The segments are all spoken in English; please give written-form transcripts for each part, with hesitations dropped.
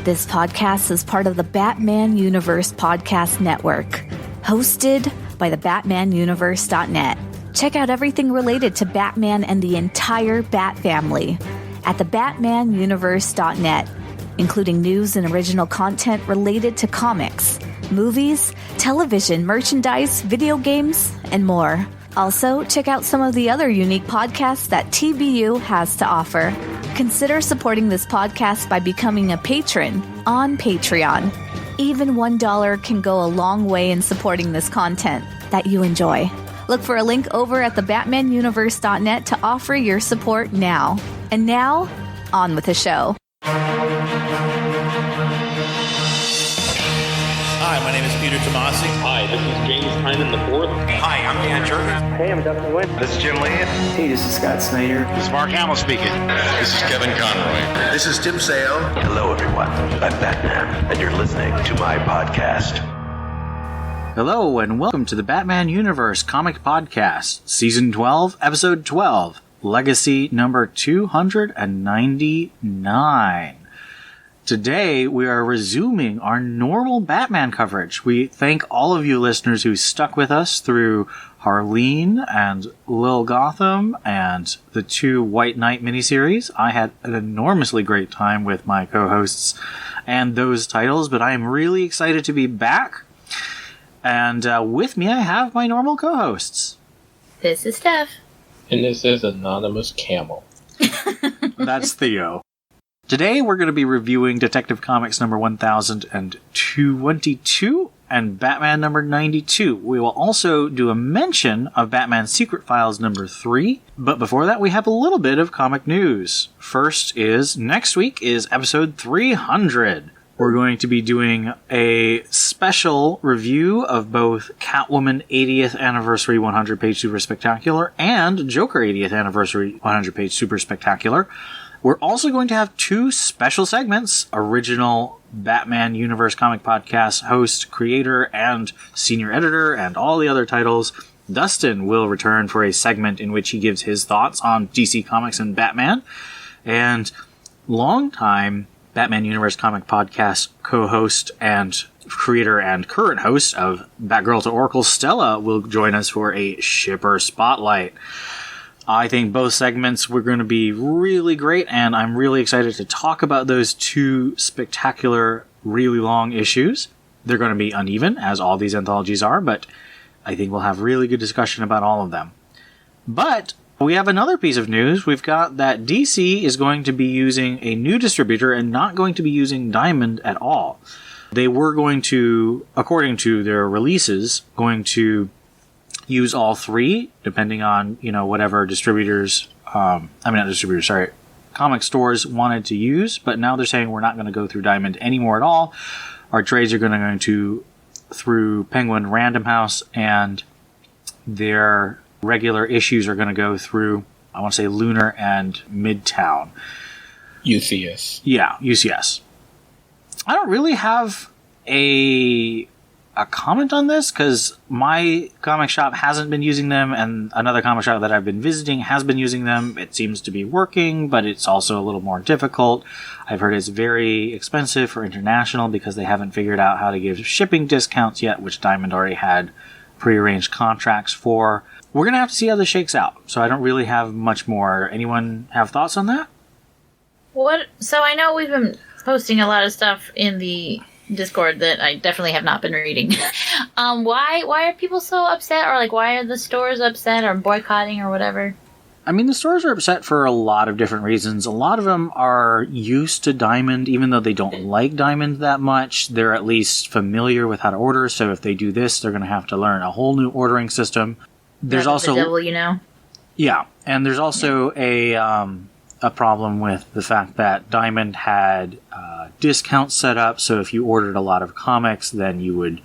This podcast is part of the Batman Universe Podcast Network, hosted by the BatmanUniverse.net. Check out everything related to Batman and the entire Bat family at the BatmanUniverse.net, including news and original content related to comics, movies, television, merchandise, video games, and more. Also, check out some of the other unique podcasts that TBU has to offer. Consider supporting this podcast by becoming a patron on Patreon. Even $1 can go a long way in supporting this content that you enjoy. Look for a link over at the BatmanUniverse.net to offer your support now. And now, on with the show. Hi, my name is Peter Tomasi. Hi, this is James Hyman IV. Hi, I'm Dan Jurgens. Hey, I'm Dustin Wynn. This is Jim Lee. Hey, this is Scott Snyder. This is Mark Hamill speaking. This is Kevin Conroy. This is Tim Sale. Hello, everyone. I'm Batman, and you're listening to my podcast. Hello, and welcome to the Batman Universe Comic Podcast, Season 12, Episode 12, Legacy number 299. Today, we are resuming our normal Batman coverage. We thank all of you listeners who stuck with us through Harleen and Lil Gotham and the 2 White Knight miniseries. I had an enormously great time with my co-hosts and those titles, but I am really excited to be back. And with me, I have my normal co-hosts. This is Steph. And this is Anonymous Camel. That's Theo. Today, we're going to be reviewing Detective Comics number 1022 and Batman number 92. We will also do a mention of Batman Secret Files number 3. But before that, we have a little bit of comic news. First is, next week is episode 300. We're going to be doing a special review of both Catwoman 80th Anniversary 100-page Super Spectacular and Joker 80th Anniversary 100-page Super Spectacular. We're also going to have 2 special segments: original Batman Universe Comic Podcast host, creator, and senior editor, and all the other titles. Dustin will return for a segment in which he gives his thoughts on DC Comics and Batman. And longtime Batman Universe Comic Podcast co-host and creator and current host of Batgirl to Oracle, Stella, will join us for a shipper spotlight. I think both segments were going to be really great, and I'm really excited to talk about those 2 spectacular, really long issues. They're going to be uneven, as all these anthologies are, but I think we'll have really good discussion about all of them. But we have another piece of news. We've got that DC is going to be using a new distributor and not going to be using Diamond at all. They were going to, according to their releases, going to use all 3, depending on, whatever comic stores wanted to use, but now they're saying we're not going to go through Diamond anymore at all. Our trades are going to go through Penguin Random House, and their regular issues are going to go through, I want to say, Lunar and Midtown. UCS. Yeah, UCS. I don't really have a comment on this, because my comic shop hasn't been using them, and another comic shop that I've been visiting has been using them. It seems to be working, but it's also a little more difficult. I've heard it's very expensive for international because they haven't figured out how to give shipping discounts yet, which Diamond already had prearranged contracts for. We're going to have to see how this shakes out, so I don't really have much more. Anyone have thoughts on that? So I know we've been posting a lot of stuff in the Discord that I definitely have not been reading. Why are people so upset, or why are the stores upset or boycotting or whatever? I mean, the stores are upset for a lot of different reasons. A lot of them are used to Diamond, even though they don't like Diamond that much. They're at least familiar with how to order, so if they do this, they're going to have to learn a whole new ordering system. There's also the devil, Yeah, and there's also a problem with the fact that Diamond had discounts set up, so if you ordered a lot of comics, then you would,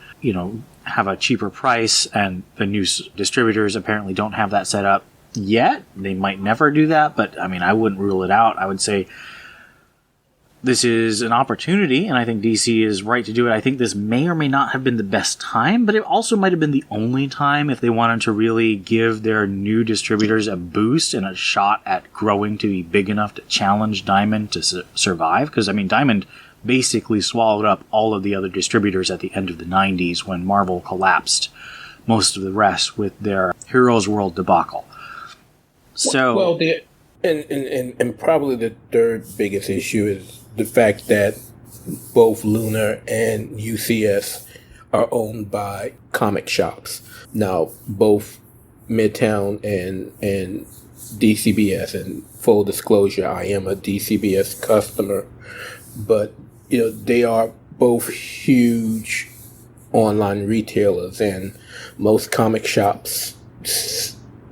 have a cheaper price, and the new distributors apparently don't have that set up yet. They might never do that, but I wouldn't rule it out. I would say this is an opportunity, and I think DC is right to do it. I think this may or may not have been the best time, but it also might have been the only time if they wanted to really give their new distributors a boost and a shot at growing to be big enough to challenge Diamond to survive. Because, Diamond basically swallowed up all of the other distributors at the end of the 90s when Marvel collapsed most of the rest with their Heroes World debacle. So, well, and probably the third biggest issue is the fact that both Lunar and UCS are owned by comic shops. Now, both Midtown and DCBS, and full disclosure, I am a DCBS customer, but they are both huge online retailers, and most comic shops,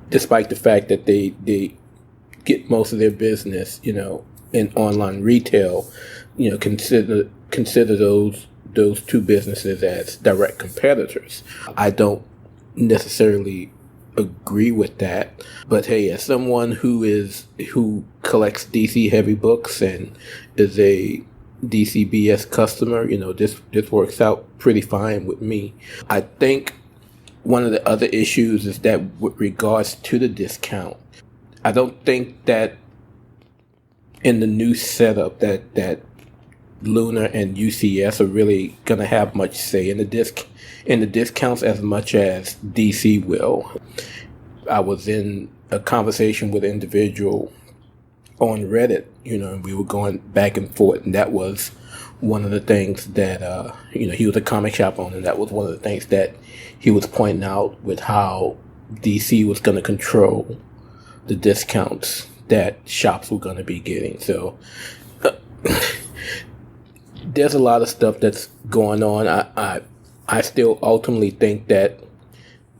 despite the fact that they get most of their business, in online retail, consider those two businesses as direct competitors. I don't necessarily agree with that, but hey, as someone who collects DC heavy books and is a DCBS customer, this works out pretty fine with me. I think one of the other issues is that with regards to the discount, I don't think that in the new setup that Lunar and UCS are really gonna have much say in the discounts as much as DC will. I was in a conversation with an individual on Reddit, and we were going back and forth, and that was one of the things that he was a comic shop owner, and that was one of the things that he was pointing out with how DC was going to control the discounts that shops were going to be getting. So there's a lot of stuff that's going on. I still ultimately think that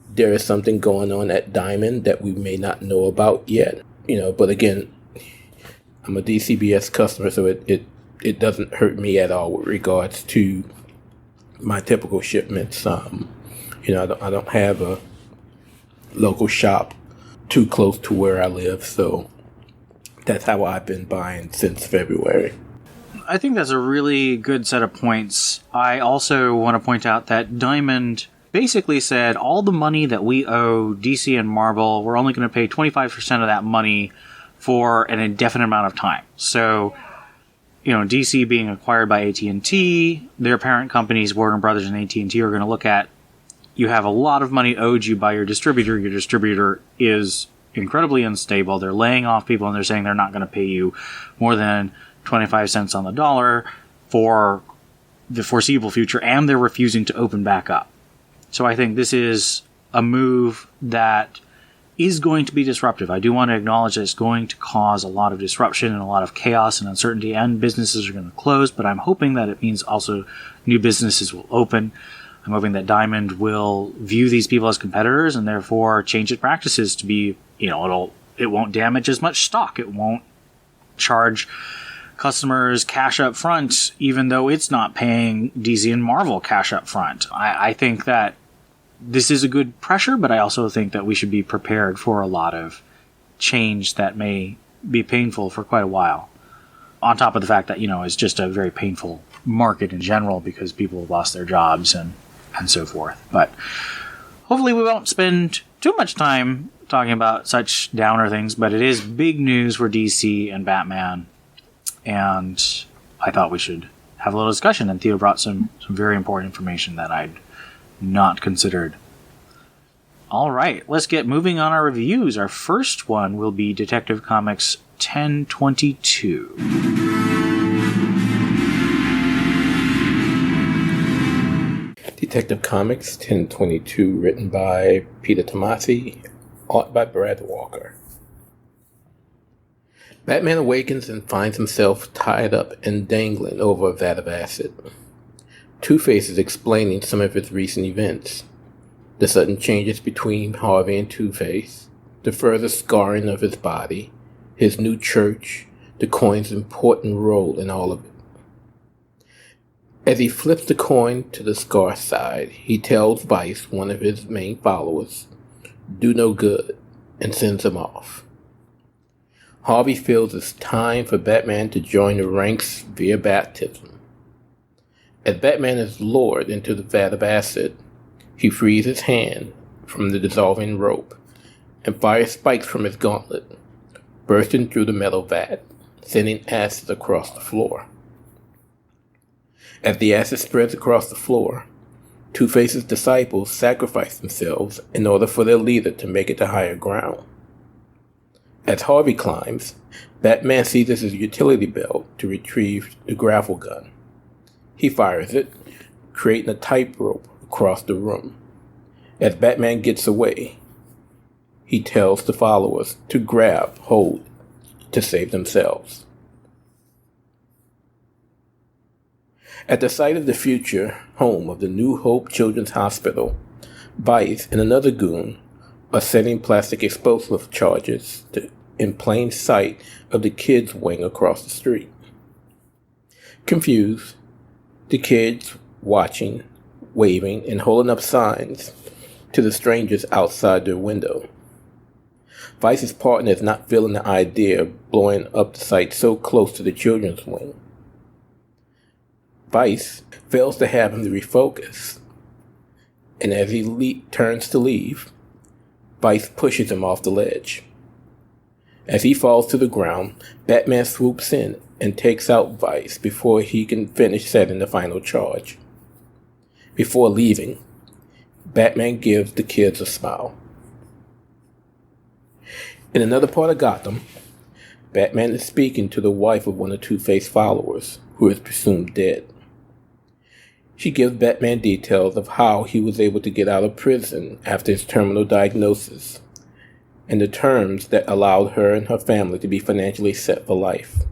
there is something going on at Diamond that we may not know about yet. But again, I'm a DCBS customer, so it doesn't hurt me at all with regards to my typical shipments. I don't have a local shop too close to where I live, so that's how I've been buying since February. I think that's a really good set of points. I also want to point out that Diamond basically said all the money that we owe DC and Marvel, we're only going to pay 25% of that money for an indefinite amount of time. So, DC being acquired by AT&T, their parent companies, Warner Brothers and AT&T, are going to look at, you have a lot of money owed you by your distributor. Your distributor is incredibly unstable. They're laying off people, and they're saying they're not going to pay you more than 25 cents on the dollar for the foreseeable future, and they're refusing to open back up. So I think this is a move that is going to be disruptive. I do want to acknowledge that it's going to cause a lot of disruption and a lot of chaos and uncertainty, and businesses are going to close, but I'm hoping that it means also new businesses will open. I'm hoping that Diamond will view these people as competitors and therefore change its practices to be, it won't damage as much stock. It won't charge customers cash up front, even though it's not paying DC and Marvel cash up front. I think that this is a good pressure, but I also think that we should be prepared for a lot of change that may be painful for quite a while. On top of the fact that, it's just a very painful market in general because people have lost their jobs and so forth. But hopefully we won't spend too much time talking about such downer things, but it is big news for DC and Batman. And I thought we should have a little discussion, and Theo brought some very important information that I'd not considered. All right, let's get moving on our reviews. Our first one will be Detective Comics 1022. Detective Comics 1022, written by Peter Tomasi, art by Brad Walker. Batman awakens and finds himself tied up and dangling over a vat of acid. Two-Face is explaining some of his recent events. The sudden changes between Harvey and Two-Face, the further scarring of his body, his new church, the coin's important role in all of it. As he flips the coin to the scar side, he tells Vice, one of his main followers, do no good, and sends him off. Harvey feels it's time for Batman to join the ranks via baptism. As Batman is lowered into the vat of acid, he frees his hand from the dissolving rope and fires spikes from his gauntlet, bursting through the metal vat, sending acid across the floor. As the acid spreads across the floor, Two-Face's disciples sacrifice themselves in order for their leader to make it to higher ground. As Harvey climbs, Batman seizes his utility belt to retrieve the grapple gun. He fires it, creating a tightrope across the room. As Batman gets away, he tells the followers to grab hold to save themselves. At the site of the future home of the New Hope Children's Hospital, Vice and another goon are setting plastic explosive charges in plain sight of the kids' wing across the street. Confused, the kids watching, waving, and holding up signs to the strangers outside their window. Vice's partner is not feeling the idea of blowing up the site so close to the children's wing. Vice fails to have him to refocus, and as he turns to leave, Vice pushes him off the ledge. As he falls to the ground, Batman swoops in and takes out Vice before he can finish setting the final charge. Before leaving, Batman gives the kids a smile. In another part of Gotham, Batman is speaking to the wife of one of Two-Face's followers, who is presumed dead. She gives Batman details of how he was able to get out of prison after his terminal diagnosis, and the terms that allowed her and her family to be financially set for life.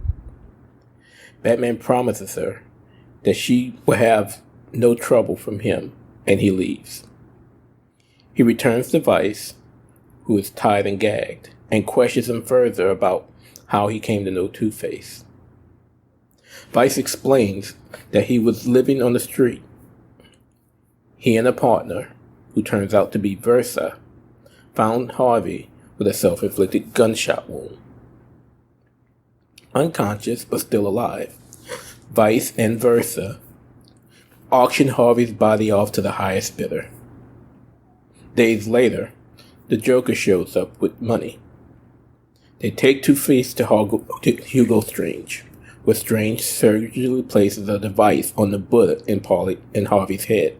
Batman promises her that she will have no trouble from him, and he leaves. He returns to Vice, who is tied and gagged, and questions him further about how he came to know Two-Face. Vice explains that he was living on the street. He and a partner, who turns out to be Versa, found Harvey with a self-inflicted gunshot wound. Unconscious but still alive, Vice and Versa auction Harvey's body off to the highest bidder. Days later, the Joker shows up with money. They take Two-Face to Hugo Strange, where Strange surgically places a device on the bullet in Harvey's head.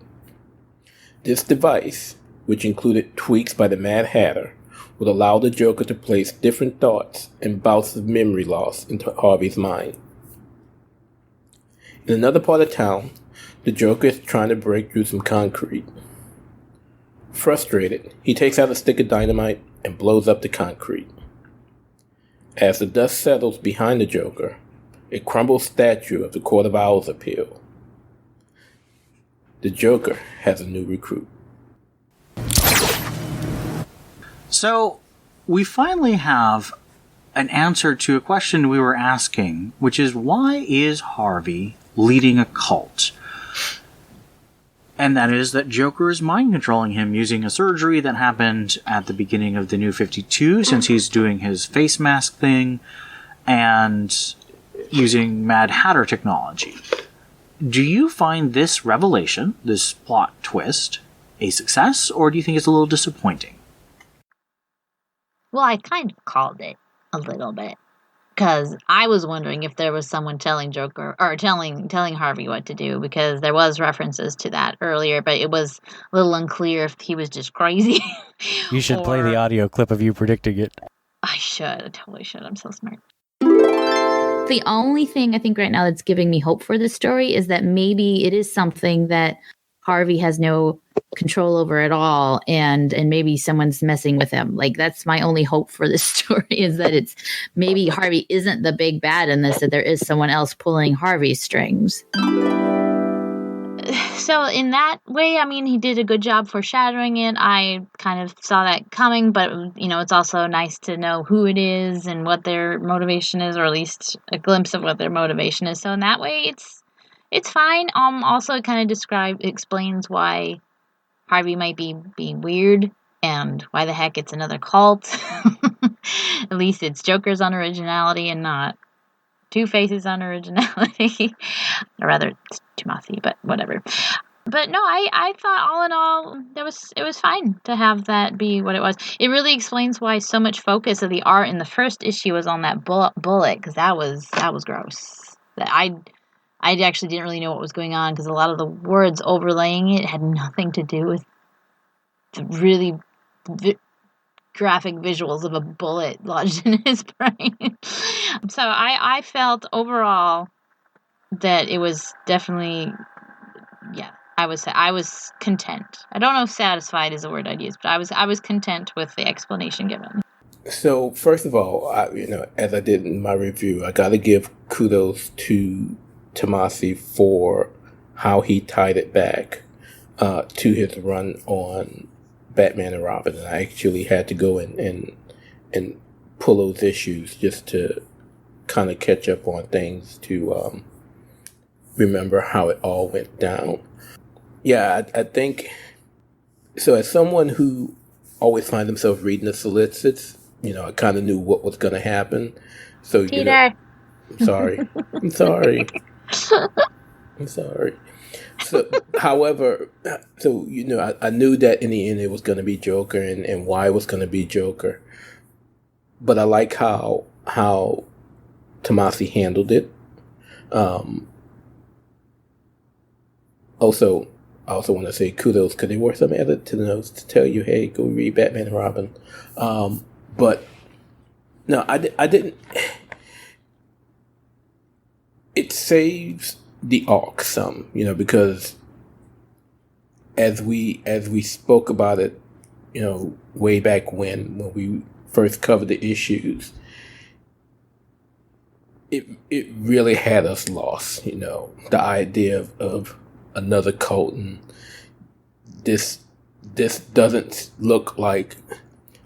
This device, which included tweaks by the Mad Hatter, would allow the Joker to place different thoughts and bouts of memory loss into Harvey's mind. In another part of town, the Joker is trying to break through some concrete. Frustrated, he takes out a stick of dynamite and blows up the concrete. As the dust settles behind the Joker, a crumbled statue of the Court of Owls appears. The Joker has a new recruit. So, we finally have an answer to a question we were asking, which is, why is Harvey leading a cult? And that is that Joker is mind controlling him using a surgery that happened at the beginning of the New 52, since he's doing his face mask thing, and using Mad Hatter technology. Do you find this revelation, this plot twist, a success, or do you think it's a little disappointing? Well, I kind of called it a little bit, because I was wondering if there was someone telling Joker or telling Harvey what to do, because there was references to that earlier, but it was a little unclear if he was just crazy. You should play the audio clip of you predicting it. I totally should. I'm so smart. The only thing I think right now that's giving me hope for this story is that maybe it is something that Harvey has no control over at all, and maybe someone's messing with him. Like, that's my only hope for this story, is that it's maybe Harvey isn't the big bad in this, that there is someone else pulling Harvey's strings. So in that way, I mean, he did a good job foreshadowing it. I kind of saw that coming, but, it's also nice to know who it is and what their motivation is, or at least a glimpse of what their motivation is. So in that way, it's fine. Also, it kind of explains why Harvey might be being weird, and why the heck it's another cult. At least it's Joker's unoriginality and not Two-Face's unoriginality. Or rather, it's Tomasi, but whatever. But no, I thought all in all, it was fine to have that be what it was. It really explains why so much focus of the art in the first issue was on that bullet, because that was gross. I actually didn't really know what was going on because a lot of the words overlaying it had nothing to do with the really graphic visuals of a bullet lodged in his brain. So I felt overall that it was definitely, yeah, I was content. I don't know if satisfied is the word I'd use, but I was content with the explanation given. So first of all, as I did in my review, I got to give kudos to Tomasi for how he tied it back to his run on Batman and Robin. And I actually had to go and pull those issues just to kind of catch up on things to remember how it all went down. Yeah, I think so. As someone who always finds himself reading the solicits, I kind of knew what was going to happen. So Peter. I'm sorry. I'm sorry. I'm sorry. So, however, I knew that in the end it was going to be Joker and why it was going to be Joker. But I like how Tomasi handled it. Also, I also want to say kudos because there were some edit to the notes to tell you, hey, go read Batman and Robin. But no, I didn't. It saves the arc some, because as we spoke about it, way back when we first covered the issues, it really had us lost. The idea of another Colton. This doesn't look like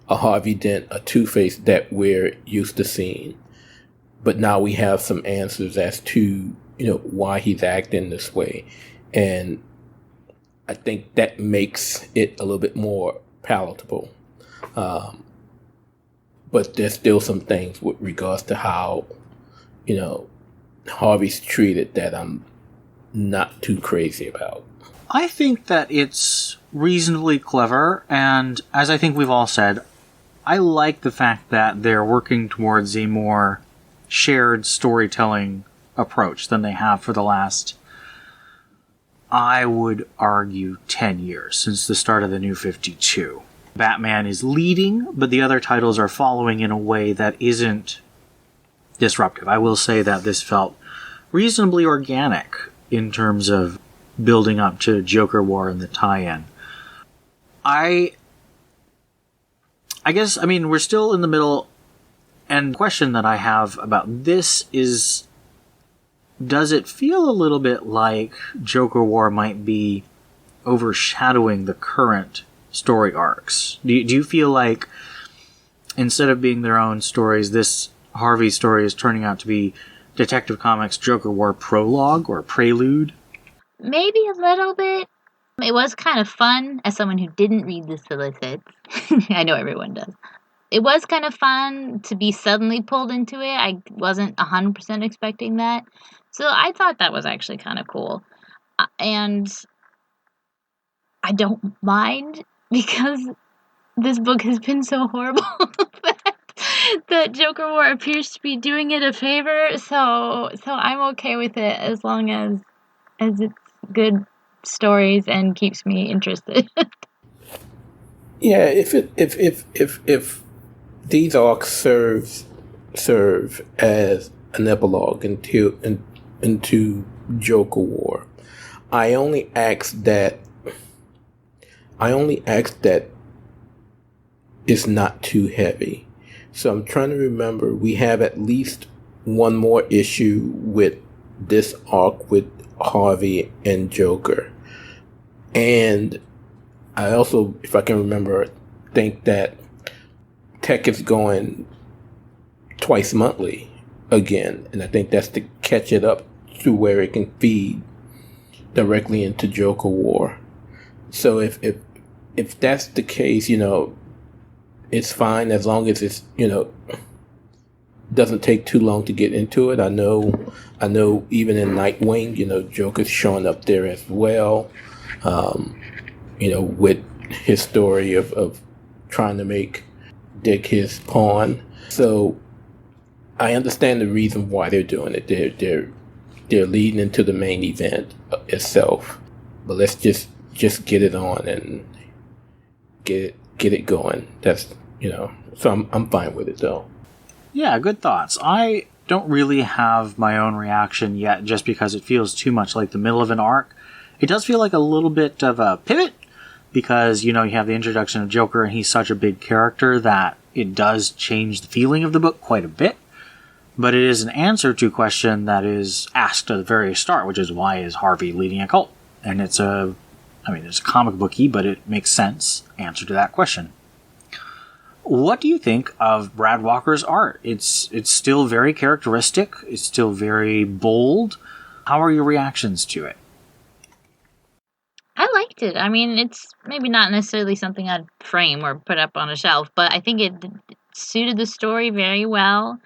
a Harvey Dent, a Two-Face that we're used to seeing. But now we have some answers as to, why he's acting this way. And I think that makes it a little bit more palatable. But there's still some things with regards to how, Harvey's treated that I'm not too crazy about. I think that it's reasonably clever, and as I think we've all said, I like the fact that they're working towards a more shared storytelling approach than they have for the last, I would argue, 10 years since the start of the New 52. Batman is leading, but the other titles are following in a way that isn't disruptive. I will say that this felt reasonably organic in terms of building up to Joker War and the tie-in. I guess, we're still in the middle, and the question that I have about this is, does it feel a little bit like Joker War might be overshadowing the current story arcs? Do you feel like, instead of being their own stories, this Harvey story is turning out to be Detective Comics' Joker War prologue or prelude? Maybe a little bit. It was kind of fun as someone who didn't read the solicits. I know everyone does. It was kind of fun to be suddenly pulled into it. I wasn't 100% expecting that. So I thought that was actually kind of cool. And I don't mind because this book has been so horrible that Joker War appears to be doing it a favor. So I'm okay with it as long as it's good stories and keeps me interested. Yeah, if these arcs serve as an epilogue into Joker War, I only ask that it's not too heavy. So I'm trying to remember, we have at least one more issue with this arc with Harvey and Joker. And I also, if I can remember, think that Tech is going twice monthly again. And I think that's to catch it up to where it can feed directly into Joker War. So if that's the case, it's fine as long as it's, doesn't take too long to get into it. I know even in Nightwing, Joker's showing up there as well. With his story of trying to make Dick his pawn. So I understand the reason why they're doing it. They're they're leading into the main event itself. But let's just get it on and get it going. That's, so I'm fine with it though. Yeah, good thoughts. I don't really have my own reaction yet, just because it feels too much like the middle of an arc. It does feel like a little bit of a pivot, because, you have the introduction of Joker, and he's such a big character that it does change the feeling of the book quite a bit. But it is an answer to a question that is asked at the very start, which is, why is Harvey leading a cult? And it's it's comic booky, but it makes sense answer to that question. What do you think of Brad Walker's art? It's still very characteristic. It's still very bold. How are your reactions to it? I liked it. I mean, it's maybe not necessarily something I'd frame or put up on a shelf, but I think it suited the story very well.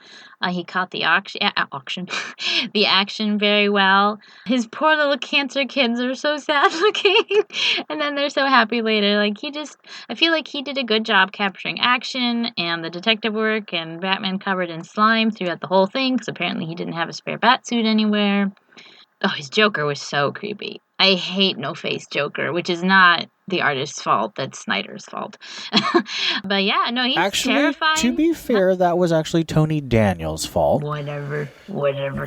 He caught the the action very well. His poor little cancer kids are so sad looking, and then they're so happy later. I feel like he did a good job capturing action and the detective work, and Batman covered in slime throughout the whole thing, because apparently he didn't have a spare bat suit anywhere. Oh, his Joker was so creepy. I hate no-face Joker, which is not the artist's fault. That's Snyder's fault. But yeah, no, he's Actually, terrifying. to be fair, that was actually Tony Daniel's fault. Whatever.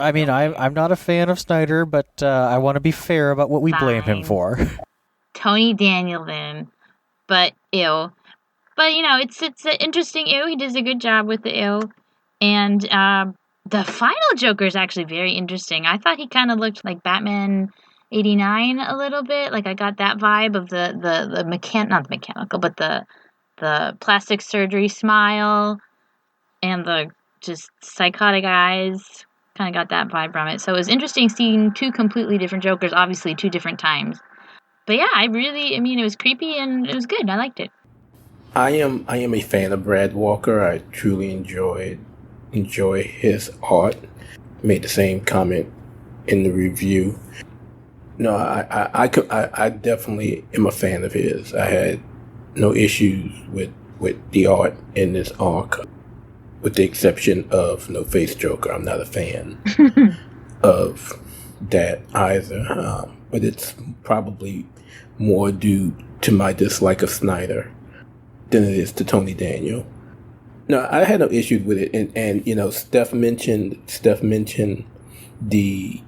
I mean, I'm not a fan of Snyder, but I want to be fair about what we blame him for. Tony Daniel then. But ew. But, it's an interesting ew. He does a good job with the ew. And the final Joker is actually very interesting. I thought he kind of looked like Batman 89 a little bit. Like, I got that vibe of not the mechanical, but the plastic surgery smile and the just psychotic eyes. Kind of got that vibe from it. So it was interesting seeing two completely different Jokers, obviously two different times. But yeah, it was creepy and it was good. I liked it. I am a fan of Brad Walker. I truly enjoy his art. Made the same comment in the review. No, I definitely am a fan of his. I had no issues with the art in this arc, with the exception of No Face Joker. I'm not a fan of that either. But it's probably more due to my dislike of Snyder than it is to Tony Daniel. No, I had no issues with it, and Steph mentioned the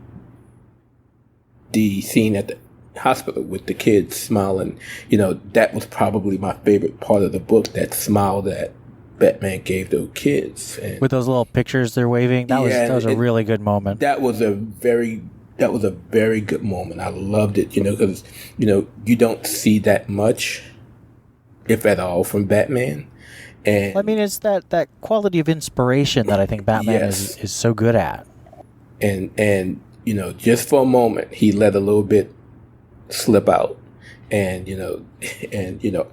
scene at the hospital with the kids smiling. That was probably my favorite part of the book. That smile that Batman gave those kids, and with those little pictures they're waving. That was a really good moment. That was a very good moment. I loved it. Because you don't see that much, if at all, from Batman. And I mean, it's that quality of inspiration that I think Batman is so good at. And just for a moment, he let a little bit slip out. And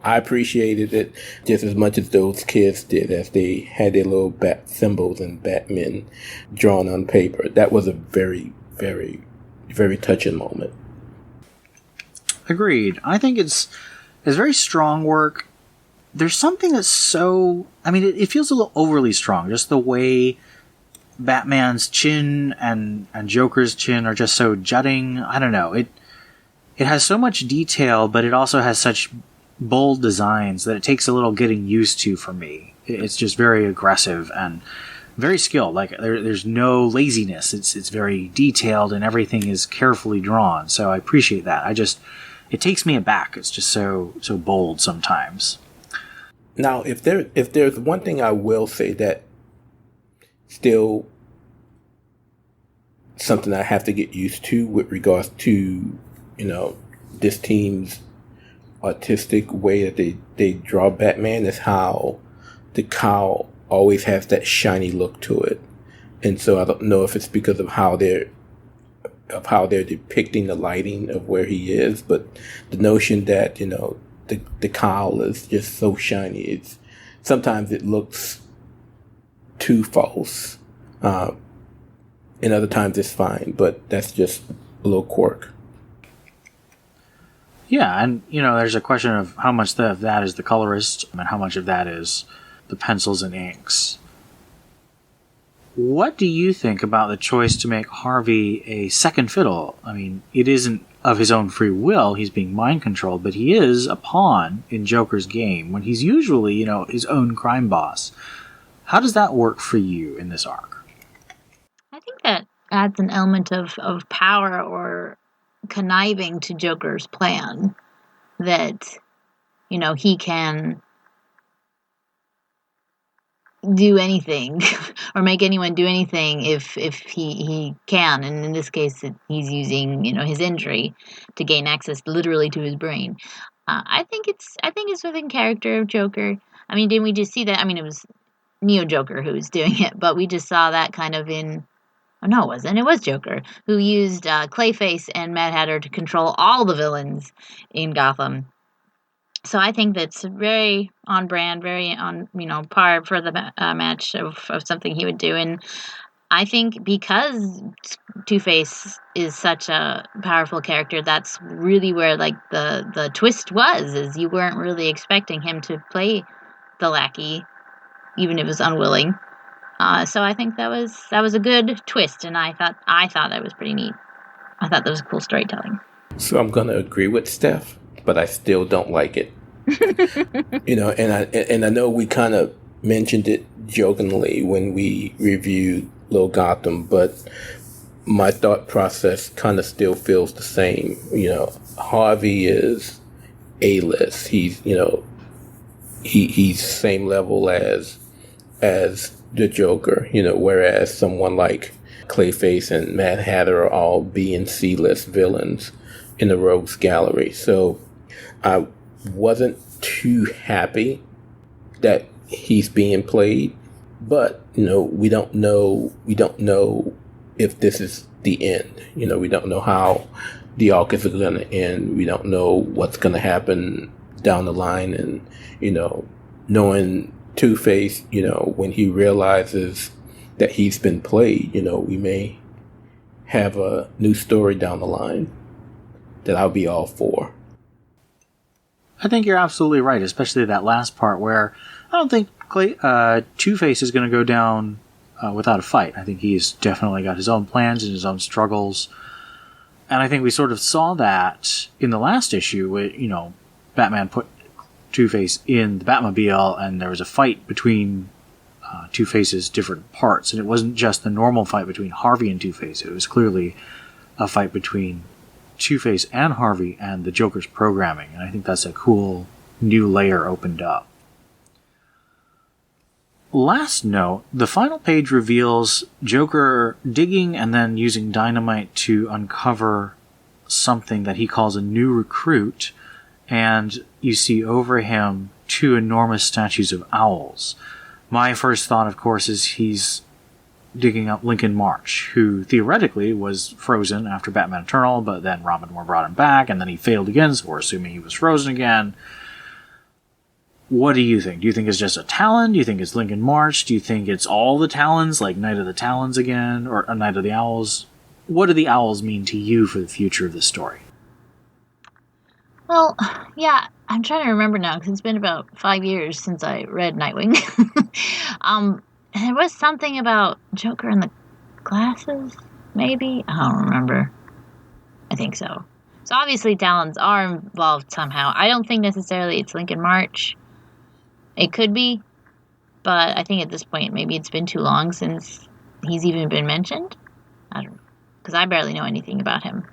I appreciated it just as much as those kids did, as they had their little bat symbols and Batmen drawn on paper. That was a very, very, very touching moment. Agreed. I think it's very strong work. There's something that's so... I mean, it feels a little overly strong. Just the way Batman's chin and Joker's chin are just so jutting. I don't know. It has so much detail, but it also has such bold designs that it takes a little getting used to for me. It's just very aggressive and very skilled. Like, there's no laziness. It's very detailed, and everything is carefully drawn. So I appreciate that. It takes me aback. It's just so bold sometimes. Now, if there's one thing I will say that still something I have to get used to with regards to, this team's artistic way that they draw Batman, is how the cowl always has that shiny look to it. And so I don't know if it's because of how they're depicting the lighting of where he is, but the notion that, the cowl is just so shiny. Sometimes it looks too false. And other times it's fine, but that's just a little quirk. Yeah, and there's a question of how much of that is the colorist and how much of that is the pencils and inks. What do you think about the choice to make Harvey a second fiddle? I mean, it isn't of his own free will. He's being mind controlled, but he is a pawn in Joker's game when he's usually, his own crime boss. How does that work for you in this arc? I think that adds an element of power or conniving to Joker's plan that, he can do anything or make anyone do anything if he can. And in this case, he's using, his injury to gain access literally to his brain. I think it's within character of Joker. I mean, didn't we just see that? I mean, it was Neo Joker who was doing it, but we just saw that kind of in... Oh, no, it wasn't. It was Joker who used Clayface and Mad Hatter to control all the villains in Gotham. So I think that's very on brand, very on, par for the match of something he would do. And I think because Two-Face is such a powerful character, that's really where, the twist was, is you weren't really expecting him to play the lackey, even if it was unwilling. So I think that was a good twist, and I thought that was pretty neat. I thought that was cool storytelling. So I'm going to agree with Steph, but I still don't like it. And I know we kind of mentioned it jokingly when we reviewed Little Gotham, but my thought process kind of still feels the same. Harvey is A-list. He's he's same level as the Joker, whereas someone like Clayface and Mad Hatter are all B and C-list villains in the Rogues Gallery. So I wasn't too happy that he's being played, but we don't know if this is the end. We don't know how the arc is going to end. We don't know what's going to happen down the line, and knowing Two-Face, when he realizes that he's been played, we may have a new story down the line that I'll be all for. I think you're absolutely right, especially that last part where I don't think Two-Face is going to go down without a fight. I think he's definitely got his own plans and his own struggles. And I think we sort of saw that in the last issue where, Batman put Two-Face in the Batmobile, and there was a fight between Two-Face's different parts. And it wasn't just the normal fight between Harvey and Two-Face. It was clearly a fight between Two-Face and Harvey and the Joker's programming. And I think that's a cool new layer opened up. Last note, the final page reveals Joker digging and then using dynamite to uncover something that he calls a new recruit. And you see over him 2 enormous statues of owls. My first thought, of course, is he's digging up Lincoln March, who theoretically was frozen after Batman Eternal, but then Robin Moore brought him back, and then he failed again, so we're assuming he was frozen again. What do you think? Do you think it's just a Talon? Do you think it's Lincoln March? Do you think it's all the Talons, like Night of the Talons again, or Night of the Owls? What do the owls mean to you for the future of the story? Well, yeah, I'm trying to remember now, because it's been about 5 years since I read Nightwing. There was something about Joker and the glasses, maybe? I don't remember. I think so. So obviously Talons are involved somehow. I don't think necessarily it's Lincoln March. It could be, but I think at this point maybe it's been too long since he's even been mentioned. I don't know, because I barely know anything about him.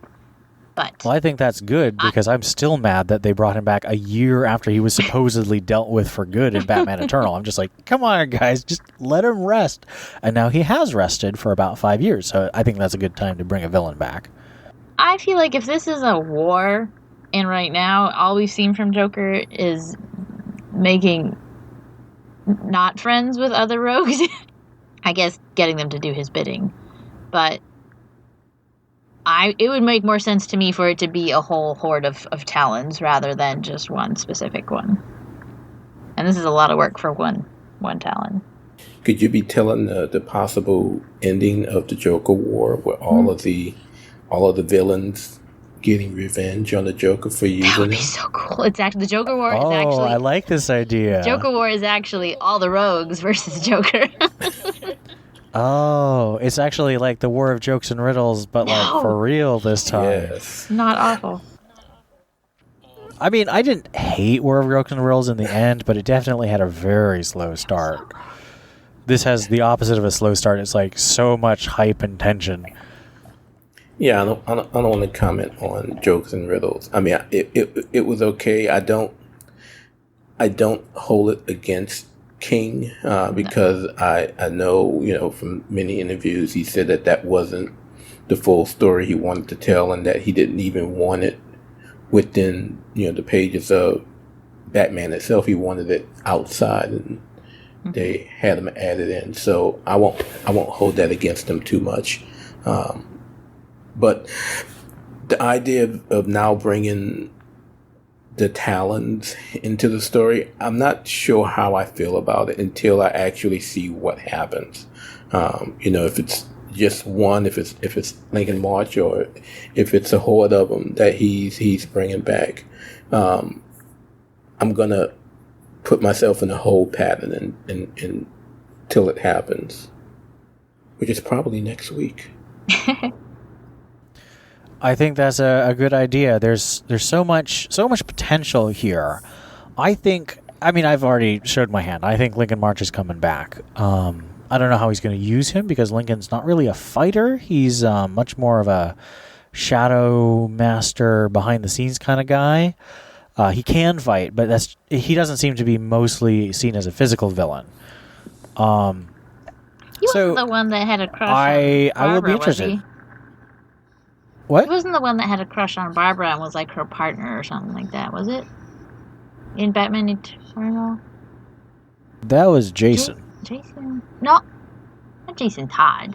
But well, I think that's good, because I'm still mad that they brought him back a year after he was supposedly dealt with for good in Batman Eternal. I'm just like, come on, guys, just let him rest. And now he has rested for about 5 years, so I think that's a good time to bring a villain back. I feel like if this is a war, and right now all we've seen from Joker is making not friends with other rogues, I guess getting them to do his bidding. But it would make more sense to me for it to be a whole horde of Talons rather than just one specific one. And this is a lot of work for one Talon. Could you be telling the possible ending of the Joker War, where all of the villains getting revenge on the Joker for using That would be so cool. It's actually the Joker War is actually. I like this idea. Joker War is actually all the rogues versus Joker. Oh, it's actually like the War of Jokes and Riddles, but like for real this time. Yes. Not awful. I mean, I didn't hate War of Jokes and Riddles in the end, but it definitely had a very slow start. This has the opposite of a slow start. It's like so much hype and tension. Yeah, I don't want to comment on Jokes and Riddles. I mean, it was okay. I don't hold it against King because I know, from many interviews he said that wasn't the full story he wanted to tell, and that he didn't even want it within the pages of Batman itself. He wanted it outside, and they had him added in. So I won't hold that against him too much. But the idea of now bringing the Talons into the story, I'm not sure how I feel about it until I actually see what happens. If it's just one, if it's Lincoln March, or if it's a horde of them that he's bringing back, I'm gonna put myself in a hold pattern and till it happens, which is probably next week. I think that's a good idea. There's so much potential here. I mean, I've already showed my hand. I think Lincoln March is coming back. I don't know how he's going to use him because Lincoln's not really a fighter. He's much more of a shadow master, behind the scenes kind of guy. He can fight, but he doesn't seem to be mostly seen as a physical villain. He wasn't the one that had a crush on Barbara, I will be interested. was he? What? He wasn't the one that had a crush on Barbara and was like her partner or something like that, was it? In Batman Eternal? That was Jason. Jason? No. Not Jason Todd.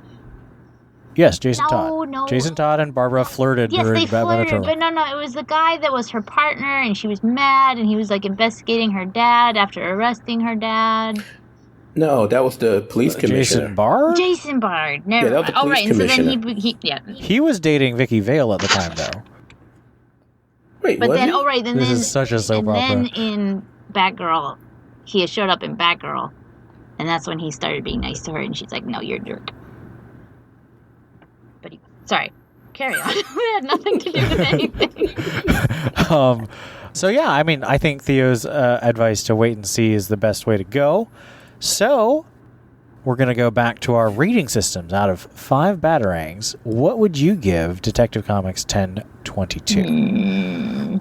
Yes, Jason Todd. No. Jason Todd and Barbara flirted Yes, during they Batman flirted, Eternal. but no, it was the guy that was her partner, and she was mad, and he was like investigating her dad after arresting her dad. No, that was the police commissioner. Jason Bard? Jason Bard. Never that was the mind. police And so commissioner. then He was dating Vicky Vale at the time, though. Wait, But was then, he? This is such a soap opera. And then in Batgirl, he had showed up in Batgirl, and that's when he started being nice to her, and she's like, "No, you're a jerk." But sorry, carry on. We had nothing to do with anything. So yeah, I mean, I think Theo's advice to wait and see is the best way to go. So we're going to go back to our rating systems. Out of 5 Batarangs, what would you give Detective Comics 1022?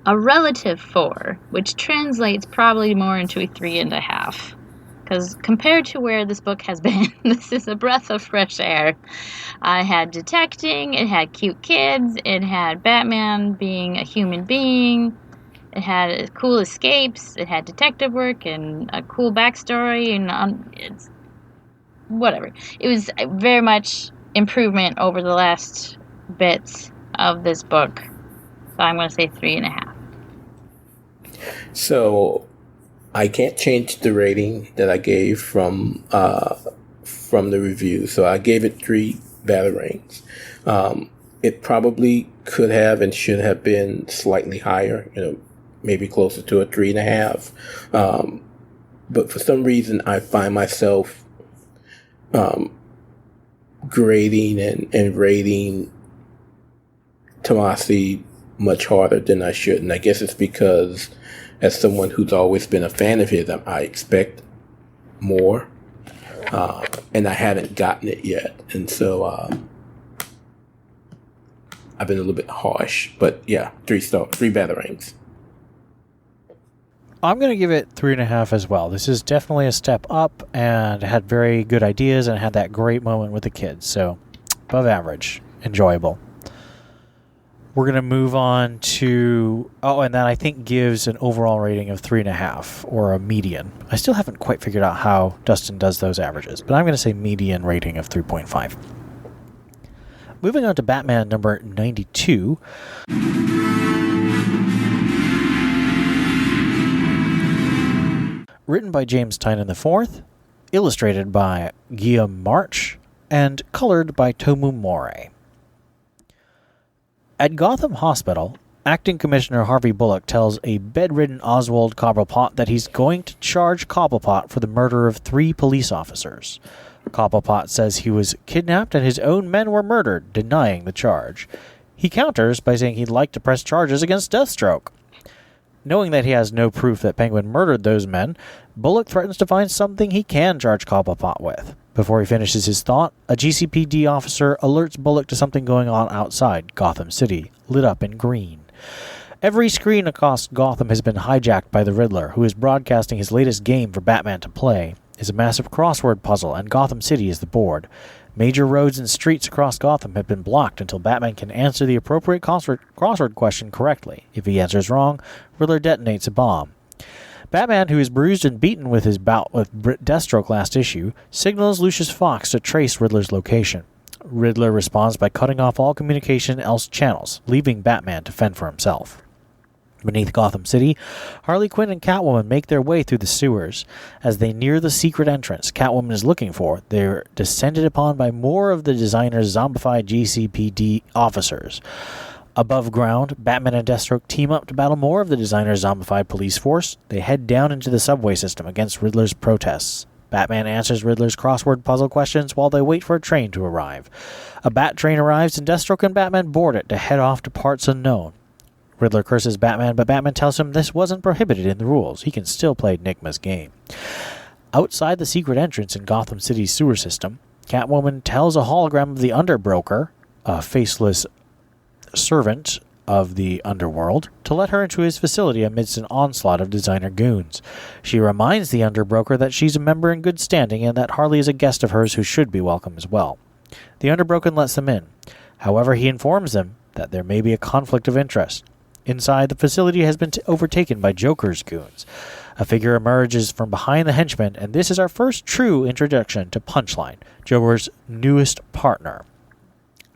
A relative 4, which translates probably more into a 3.5. Because compared to where this book has been, this is a breath of fresh air. I had detecting, it had cute kids, it had Batman being a human being, it had cool escapes, it had detective work and a cool backstory, and it's whatever. It was very much improvement over the last bits of this book. So I'm going to say 3.5. So I can't change the rating that I gave from the review. So I gave it 3 Batarangs. It probably could have and should have been slightly higher, maybe closer to a 3.5. But for some reason, I find myself grading and rating Tomasi much harder than I should. And I guess it's because, as someone who's always been a fan of his, I expect more. And I haven't gotten it yet. And so I've been a little bit harsh. But yeah, 3 Batarangs. I'm going to give it 3.5 as well. This is definitely a step up and had very good ideas and had that great moment with the kids. So above average, enjoyable. We're going to move on to... Oh, and that I think gives an overall rating of 3.5 or a median. I still haven't quite figured out how Dustin does those averages, but I'm going to say median rating of 3.5. Moving on to Batman number 92. Written by James Tynion IV, illustrated by Guillaume March, and colored by Tomu More. At Gotham Hospital, Acting Commissioner Harvey Bullock tells a bedridden Oswald Cobblepot that he's going to charge Cobblepot for the murder of 3 police officers. Cobblepot says he was kidnapped and his own men were murdered, denying the charge. He counters by saying he'd like to press charges against Deathstroke. Knowing that he has no proof that Penguin murdered those men, Bullock threatens to find something he can charge Cobblepot with. Before he finishes his thought, a GCPD officer alerts Bullock to something going on outside Gotham City, lit up in green. Every screen across Gotham has been hijacked by the Riddler, who is broadcasting his latest game for Batman to play. It's a massive crossword puzzle, and Gotham City is the board. Major roads and streets across Gotham have been blocked until Batman can answer the appropriate crossword question correctly. If he answers wrong, Riddler detonates a bomb. Batman, who is bruised and beaten with his bout with Deathstroke last issue, signals Lucius Fox to trace Riddler's location. Riddler responds by cutting off all communication else channels, leaving Batman to fend for himself. Beneath Gotham City, Harley Quinn and Catwoman make their way through the sewers. As they near the secret entrance Catwoman is looking for, they're descended upon by more of the designer's zombified GCPD officers. Above ground, Batman and Deathstroke team up to battle more of the designer's zombified police force. They head down into the subway system against Riddler's protests. Batman answers Riddler's crossword puzzle questions while they wait for a train to arrive. A bat train arrives and Deathstroke and Batman board it to head off to parts unknown. Riddler curses Batman, but Batman tells him this wasn't prohibited in the rules. He can still play Nigma's game. Outside the secret entrance in Gotham City's sewer system, Catwoman tells a hologram of the Underbroker, a faceless servant of the underworld, to let her into his facility amidst an onslaught of designer goons. She reminds the Underbroker that she's a member in good standing and that Harley is a guest of hers who should be welcome as well. The Underbroken lets them in. However, he informs them that there may be a conflict of interest. Inside, the facility has been overtaken by Joker's goons. A figure emerges from behind the henchmen, and this is our first true introduction to Punchline, Joker's newest partner.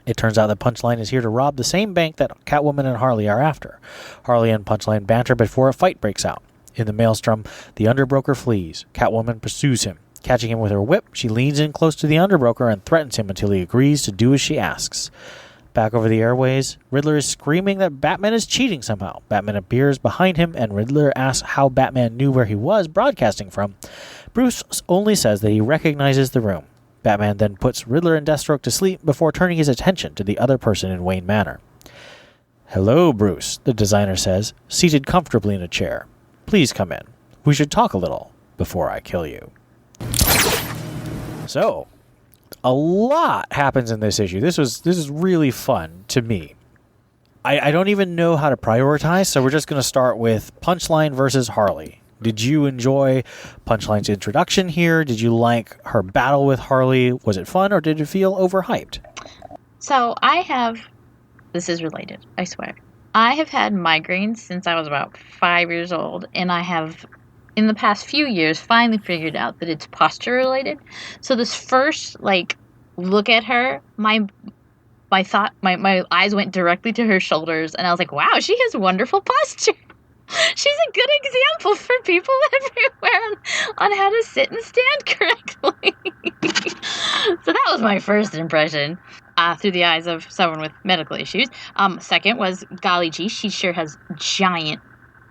It turns out that Punchline is here to rob the same bank that Catwoman and Harley are after. Harley and Punchline banter before a fight breaks out. In the maelstrom, the Underbroker flees. Catwoman pursues him. Catching him with her whip, she leans in close to the Underbroker and threatens him until he agrees to do as she asks. Back over the airways, Riddler is screaming that Batman is cheating somehow. Batman appears behind him, and Riddler asks how Batman knew where he was broadcasting from. Bruce only says that he recognizes the room. Batman then puts Riddler and Deathstroke to sleep before turning his attention to the other person in Wayne Manor. "Hello, Bruce," the designer says, seated comfortably in a chair. "Please come in. We should talk a little before I kill you." So, a lot happens in this issue. This is really fun to me. I don't even know how to prioritize, so we're just going to start with Punchline versus Harley. Did you enjoy Punchline's introduction here? Did you like her battle with Harley? Was it fun, or did it feel overhyped? So this is related, I swear. I have had migraines since I was about 5 years old, and I have, in the past few years, finally figured out that it's posture related. So this first, look at her, my eyes went directly to her shoulders, and I was like, wow, she has wonderful posture. She's a good example for people everywhere on how to sit and stand correctly. So that was my first impression through the eyes of someone with medical issues. Second was, golly gee, she sure has giant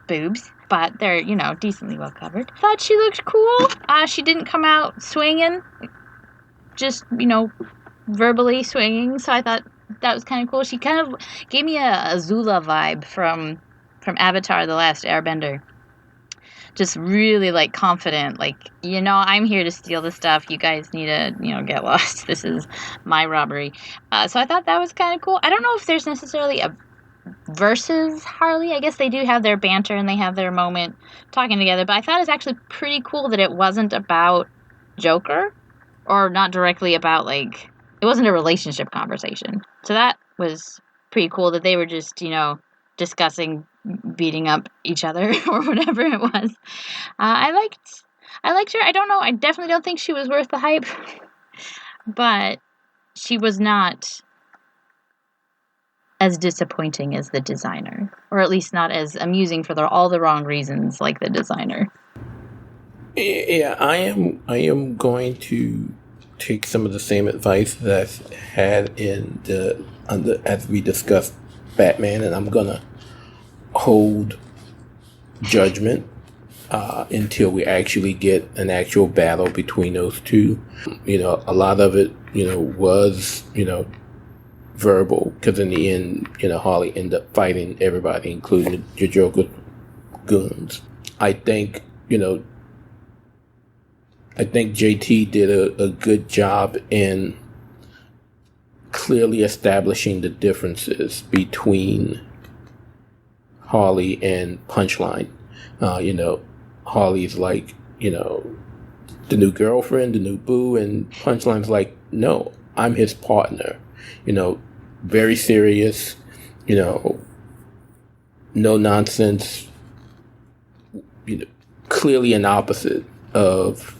boobs, but they're, decently well covered. Thought she looked cool. She didn't come out swinging, just, verbally swinging, so I thought that was kind of cool. She kind of gave me a Azula vibe from Avatar: The Last Airbender. Just really, confident, I'm here to steal the stuff. You guys need to, get lost. This is my robbery. So I thought that was kind of cool. I don't know if there's necessarily a versus Harley. I guess they do have their banter and they have their moment talking together, but I thought it was actually pretty cool that it wasn't about Joker, or not directly about, it wasn't a relationship conversation. So that was pretty cool that they were just, discussing beating up each other or whatever it was. I liked her. I don't know. I definitely don't think she was worth the hype, but she was not as disappointing as the designer, or at least not as amusing for all the wrong reasons like the designer. Yeah, I am going to take some of the same advice that I've had as we discussed Batman, and I'm gonna hold judgment until we actually get an actual battle between those two. A lot of it, was, verbal, because in the end, Harley ended up fighting everybody, including the Joker's goons. I think JT did a good job in clearly establishing the differences between Harley and Punchline. Harley's like, the new girlfriend, the new boo, and Punchline's like, no, I'm his partner. Very serious, no nonsense, clearly an opposite of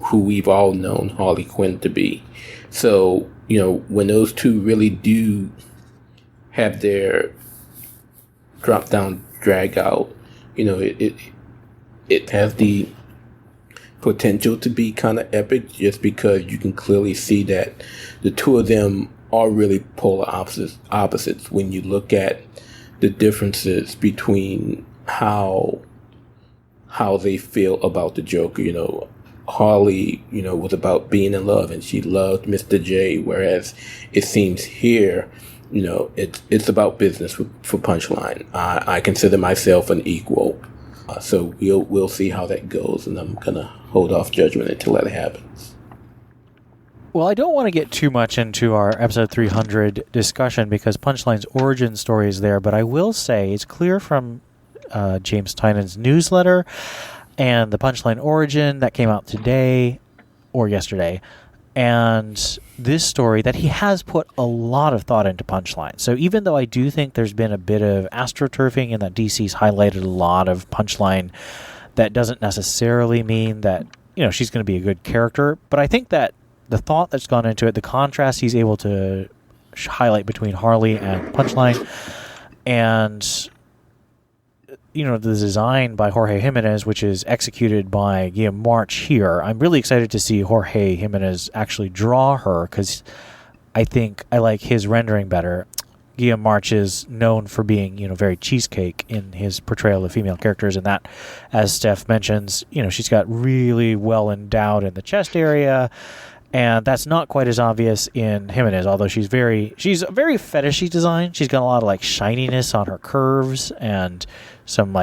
who we've all known Harley Quinn to be. So, when those two really do have their drop down drag out, it has the potential to be kind of epic, just because you can clearly see that the two of them are really polar opposites when you look at the differences between how they feel about the Joker. Harley, was about being in love, and she loved Mr. J, whereas it seems here, it's about business for Punchline. I consider myself an equal. So we'll see how that goes, and I'm gonna hold off judgment until that happens. Well, I don't want to get too much into our episode 300 discussion because Punchline's origin story is there, but I will say it's clear from James Tynan's newsletter and the Punchline origin that came out today or yesterday, and this story, that he has put a lot of thought into Punchline. So even though I do think there's been a bit of astroturfing and that DC's highlighted a lot of Punchline, that doesn't necessarily mean that, she's going to be a good character. But I think that the thought that's gone into it, the contrast he's able to highlight between Harley and Punchline, and the design by Jorge Jimenez, which is executed by Guillaume March here. I'm really excited to see Jorge Jimenez actually draw her, because I think I like his rendering better. Guillaume March is known for being, very cheesecake in his portrayal of female characters, and that, as Steph mentions, she's got really well endowed in the chest area, and that's not quite as obvious in Jimenez, although she's a very fetishy design. She's got a lot of shininess on her curves and some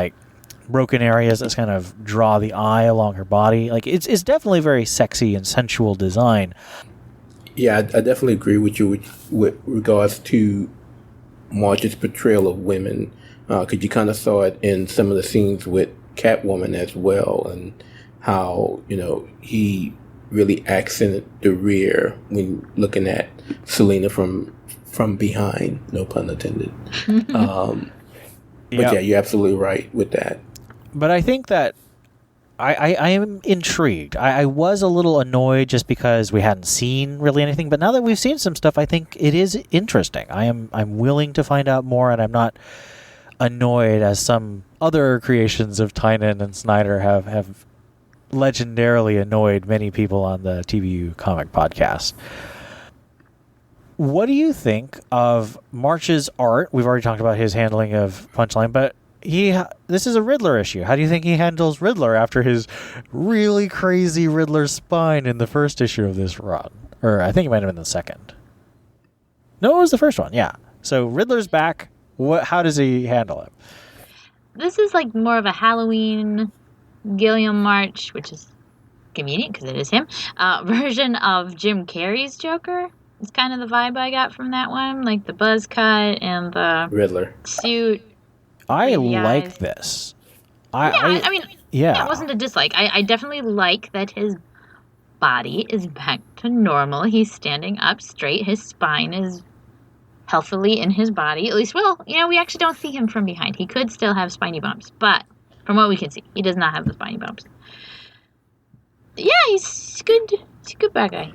broken areas that kind of draw the eye along her body. It's definitely very sexy and sensual design. Yeah, I definitely agree with you with regards to March's portrayal of women, because you kind of saw it in some of the scenes with Catwoman as well, and how he really accented the rear when looking at Selena from behind, no pun intended. But yeah, you're absolutely right with that. But I think that I am intrigued. I was a little annoyed just because we hadn't seen really anything, but now that we've seen some stuff, I think it is interesting. I'm willing to find out more, and I'm not annoyed as some other creations of Tynan and Snyder have legendarily annoyed many people on the TBU comic podcast. What do you think of March's art? We've already talked about his handling of Punchline, but this is a Riddler issue. How do you think he handles Riddler after his really crazy Riddler spine in the first issue of this run? Or I think it might have been the second. No, it was the first one, yeah. So Riddler's back. How does he handle it? This is more of a Halloween Guillaume March, which is convenient because it is him, version of Jim Carrey's Joker. It's kind of the vibe I got from that one, the buzz cut and the Riddler suit. I like this. It wasn't a dislike. I definitely like that his body is back to normal. He's standing up straight. His spine is healthily in his body. At least, we actually don't see him from behind. He could still have spiny bumps, but from what we can see, he does not have the spiny bumps. Yeah, he's good. He's a good bad guy.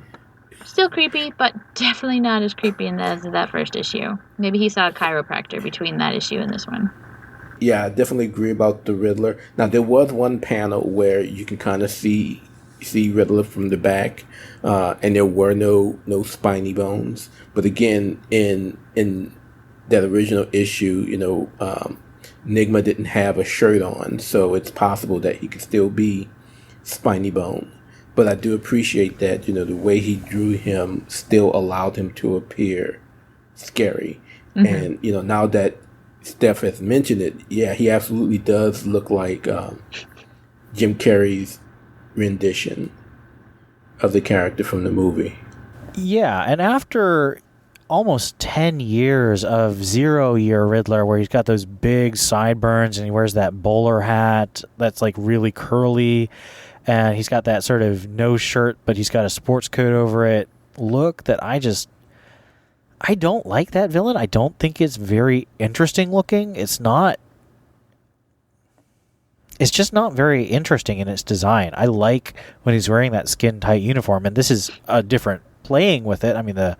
Still creepy, but definitely not as creepy as that first issue. Maybe he saw a chiropractor between that issue and this one. Yeah, I definitely agree about the Riddler. Now, there was one panel where you can kind of see Riddler from the back, and there were no spiny bones. But again, in that original issue, Nigma didn't have a shirt on, so it's possible that he could still be Spiny Bone. But I do appreciate that, the way he drew him still allowed him to appear scary. And, now that Steph has mentioned it, yeah, he absolutely does look like Jim Carrey's rendition of the character from the movie. Yeah, and after almost 10 years of 0 Year Riddler, where he's got those big sideburns and he wears that bowler hat that's like really curly, and he's got that sort of no shirt, but he's got a sports coat over it look that I don't like that villain. I don't think it's very interesting looking. It's just not very interesting in its design. I like when he's wearing that skin-tight uniform, and this is a different playing with it. I mean, the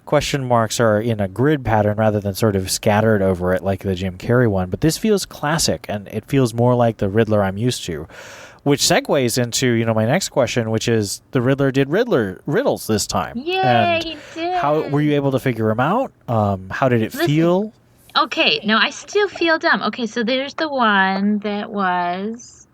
question marks are in a grid pattern rather than sort of scattered over it like the Jim Carrey one, but this feels classic, and it feels more like the Riddler I'm used to, which segues into, my next question, which is the Riddler did riddles this time. Yeah, he did. How were you able to figure them out? How did it feel? Okay, no, I still feel dumb. Okay, so there's the one that was,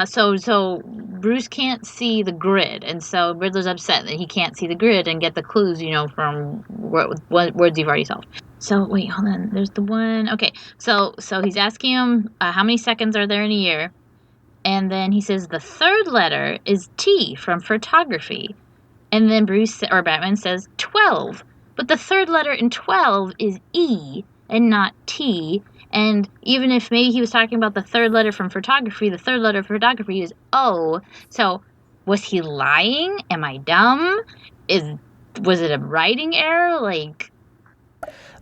so Bruce can't see the grid, and so Riddler's upset that he can't see the grid and get the clues, from words you've already solved. So wait, hold on. There's the one. Okay, so he's asking him how many seconds are there in a year, and then he says the third letter is T from photography, and then Batman says 12, but the third letter in 12 is E and not T. And even if maybe he was talking about the third letter from photography, the third letter of photography is O. So was he lying? Am I dumb? Was it a writing error?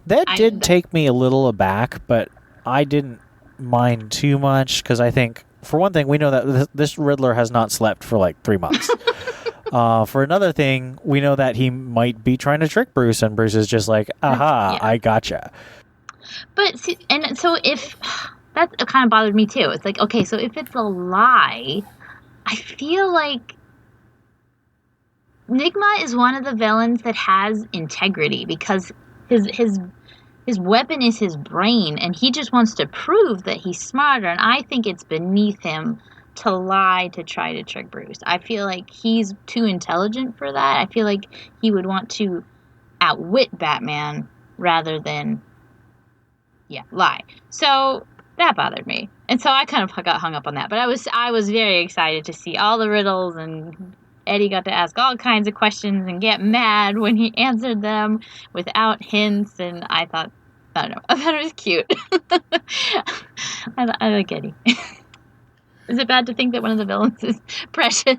That did take me a little aback, but I didn't mind too much because I think, for one thing, we know that this Riddler has not slept for 3 months. For another thing, we know that he might be trying to trick Bruce, and Bruce is just like, aha, yeah. I gotcha. But, see, and so if, that kind of bothered me too. It's like, okay, so if it's a lie, I feel like Nigma is one of the villains that has integrity because his weapon is his brain, and he just wants to prove that he's smarter, and I think it's beneath him to lie to try to trick Bruce. I feel like he's too intelligent for that. I feel like he would want to outwit Batman rather than lie. So that bothered me. And so I kind of got hung up on that. But I was very excited to see all the riddles, and Eddie got to ask all kinds of questions and get mad when he answered them without hints, and I thought it was cute. I like Eddie. Is it bad to think that one of the villains is Precious?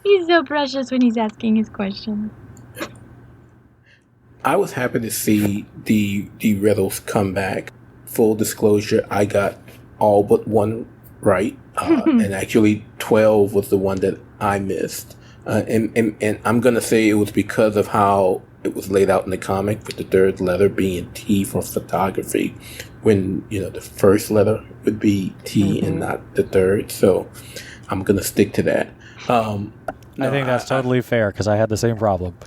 He's so precious when he's asking his questions. I was happy to see the riddles come back. Full disclosure, I got all but one right, and actually 12 was the one that I missed. And I'm gonna say it was because of how it was laid out in the comic, with the third letter being T for photography, when the first letter would be T and not the third. So I'm gonna stick to that. I think that's totally fair because I had the same problem.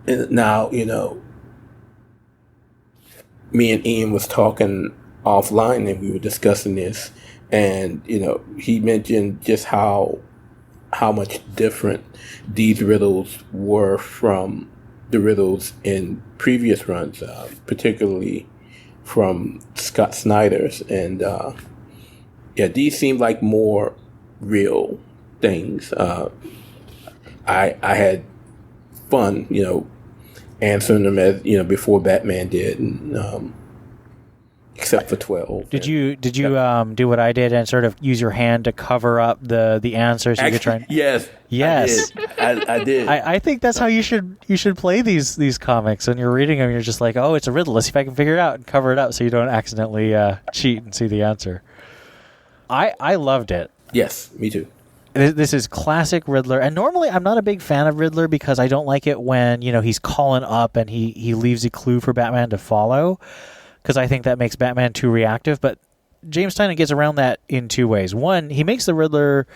Now, me and Ian was talking offline, and we were discussing this, and, he mentioned just how much different these riddles were from the riddles in previous runs, particularly from Scott Snyder's. And, these seemed like more real things. I had fun, answering them as before Batman did, and except for 12. Did you do what I did and sort of use your hand to cover up the answers you could try? Yes. I did. I think that's how you should play these comics. When you're reading them, you're just like, oh, it's a riddle. Let's see if I can figure it out and cover it up so you don't accidentally cheat and see the answer. I loved it. Yes, me too. This is classic Riddler, and normally I'm not a big fan of Riddler because I don't like it when he's calling up and he leaves a clue for Batman to follow, because I think that makes Batman too reactive. But James Tynion gets around that in two ways. One, he makes the Riddler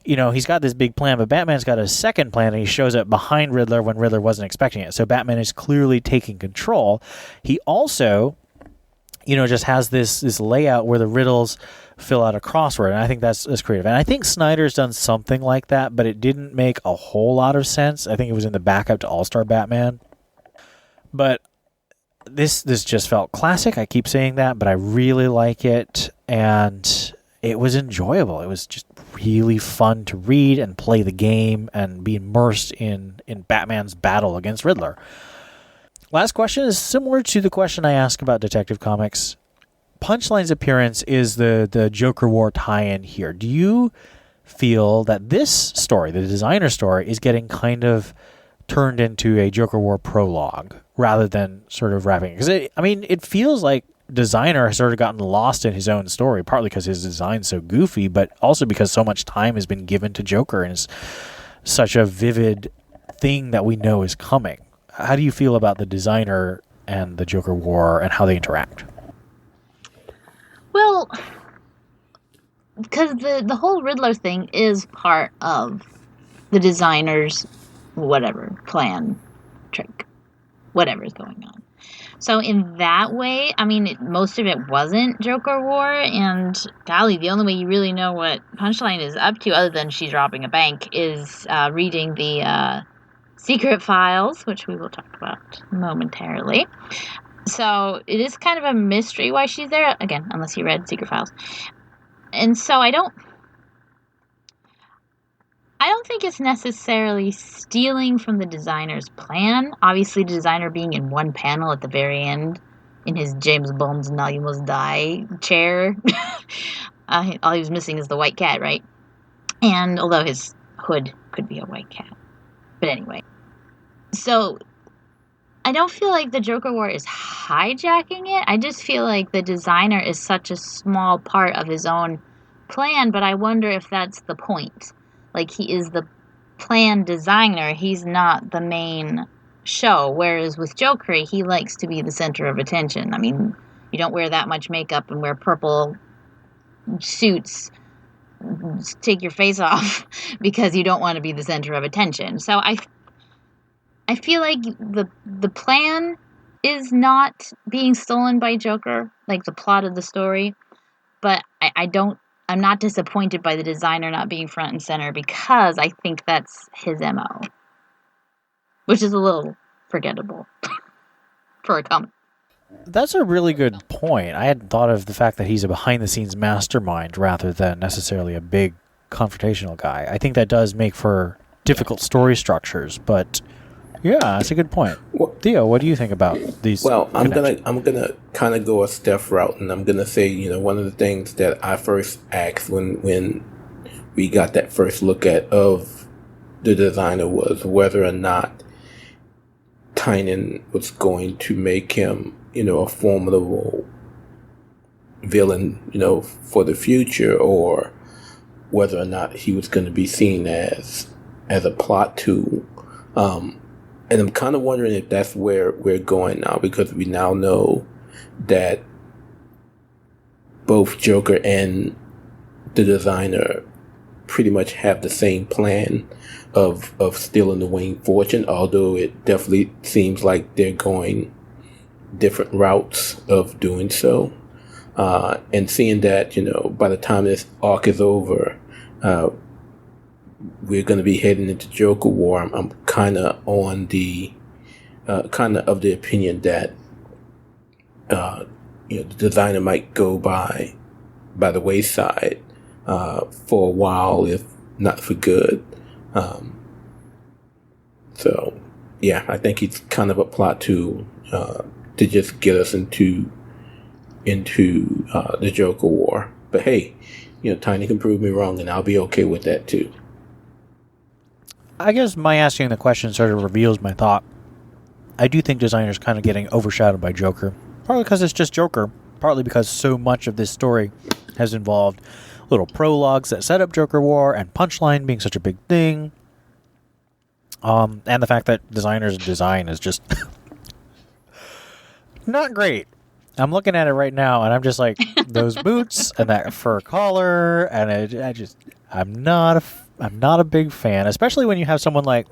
he's got this big plan, but Batman's got a second plan, and he shows up behind Riddler when Riddler wasn't expecting it. So Batman is clearly taking control. He also, just has this layout where the riddles fill out a crossword, and I think that's creative. And I think Snyder's done something like that, but it didn't make a whole lot of sense. I think it was in the backup to All-Star Batman. But this just felt classic. I keep saying that, but I really like it, and it was enjoyable. It was just really fun to read and play the game and be immersed in Batman's battle against Riddler. Last question is similar to the question I asked about Detective Comics. Punchline's appearance is the Joker War tie-in here. Do you feel that this story, the designer story, is getting kind of turned into a Joker War prologue rather than sort of wrapping? Because it feels like designer has sort of gotten lost in his own story, partly because his design's so goofy, but also because so much time has been given to Joker and it's such a vivid thing that we know is coming. How do you feel about the designer and the Joker War and how they interact? Well, because the whole Riddler thing is part of the designer's whatever plan, trick, whatever's going on. So in that way, most of it wasn't Joker War, and golly, the only way you really know what Punchline is up to, other than she's robbing a bank, is reading the secret files, which we will talk about momentarily. So it is kind of a mystery why she's there, again, unless you read Secret Files. And so I don't think it's necessarily stealing from the designer's plan. Obviously, the designer being in one panel at the very end in his James Bond's Now You Must Die chair. All he was missing is the white cat, right? And although his hood could be a white cat. But anyway. So I don't feel like the Joker War is hijacking it. I just feel like the designer is such a small part of his own plan, but I wonder if that's the point. Like, he is the plan designer. He's not the main show. Whereas with Joker, he likes to be the center of attention. You don't wear that much makeup and wear purple suits, take your face off because you don't want to be the center of attention. So I feel like the plan is not being stolen by Joker, like the plot of the story, but I'm not disappointed by the designer not being front and center because I think that's his MO, which is a little forgettable for a comic. That's a really good point. I hadn't thought of the fact that he's a behind-the-scenes mastermind rather than necessarily a big confrontational guy. I think that does make for difficult story structures, but yeah, that's a good point. Well, Theo, what do you think about these? Well, I'm gonna kind of go a step route, and I'm gonna say, one of the things that I first asked when we got that first look of the designer was whether or not Tynion was going to make him, a formidable villain, for the future, or whether or not he was going to be seen as a plot tool. And I'm kind of wondering if that's where we're going now, because we now know that both Joker and the designer pretty much have the same plan of stealing the Wayne fortune, although it definitely seems like they're going different routes of doing so. And seeing that, by the time this arc is over, we're going to be heading into Joker War. I'm kind of on the of the opinion that the designer might go by the wayside for a while, if not for good. So yeah, I think it's kind of a plot tool to just get us into the Joker War. But hey, Tiny can prove me wrong, and I'll be okay with that too. I guess my asking the question sort of reveals my thought. I do think designer's kind of getting overshadowed by Joker. Partly because it's just Joker. Partly because so much of this story has involved little prologues that set up Joker War and Punchline being such a big thing. And the fact that designer's design is just not great. I'm looking at it right now and I'm just like, those boots and that fur collar, and I'm I'm not a big fan, especially when you have someone like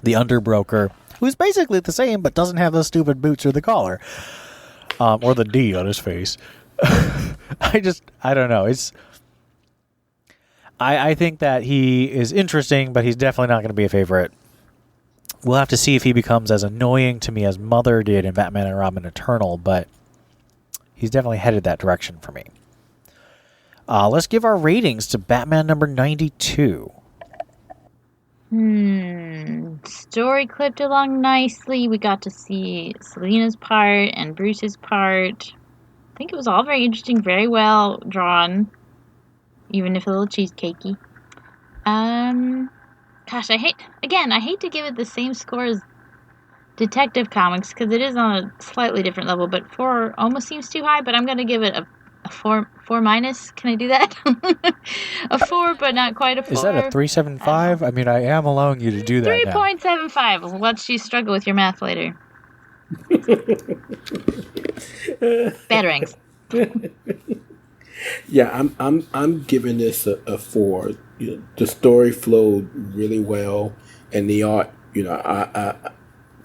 the Underbroker, who's basically the same but doesn't have those stupid boots or the collar, or the D on his face. I don't know. I think that he is interesting, but he's definitely not going to be a favorite. We'll have to see if he becomes as annoying to me as Mother did in Batman and Robin Eternal, but he's definitely headed that direction for me. Let's give our ratings to Batman number 92. Story clipped along nicely. We got to see Selina's part and Bruce's part. I think it was all very interesting, very well drawn, even if a little cheesecakey. Gosh, I hate to give it the same score as Detective Comics because it is on a slightly different level, but 4 almost seems too high, but I'm going to give it a 4 minus. Can I do that? A 4, but not quite a 4. Is that a 375? I mean, I am allowing you to do that 3.75. Let's you struggle with your math later. Batarangs. Yeah, I'm giving this a 4. The story flowed really well, and the art. I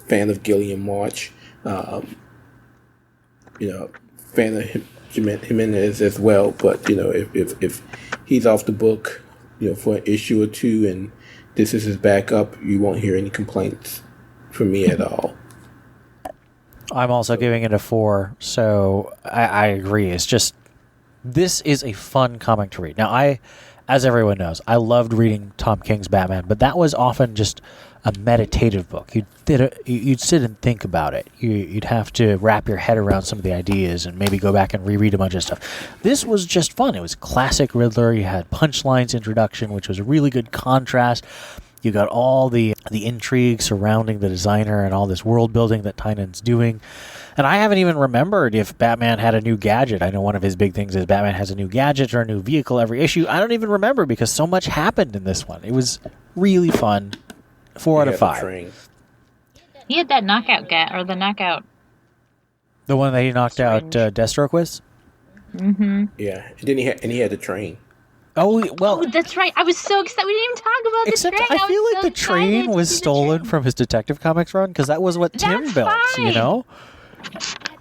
fan of Gillian March. Fan of Jimenez as well. But if he's off the book, for an issue or two, and this is his backup, you won't hear any complaints from me at all. I'm also giving it a 4, so I agree. It's just, this is a fun comic to read. Now, as everyone knows, I loved reading Tom King's Batman, but that was often just a meditative book. You'd sit and think about it. You'd have to wrap your head around some of the ideas and maybe go back and reread a bunch of stuff. This was just fun. It was classic Riddler. You had Punchline's introduction, which was a really good contrast. You got all the intrigue surrounding the designer and all this world building that Tynan's doing. And I haven't even remembered if Batman had a new gadget. I know one of his big things is Batman has a new gadget or a new vehicle every issue. I don't even remember because so much happened in this one. It was really fun. 4 out of 5. He had that knockout the knockout. The one that he knocked out Deathstroke with? Mm-hmm. Yeah, and then he had the train. Oh, well. Oh, that's right. I was so excited. We didn't even talk about the train. Except I feel like the train was stolen from his Detective Comics run because that was what Tim built,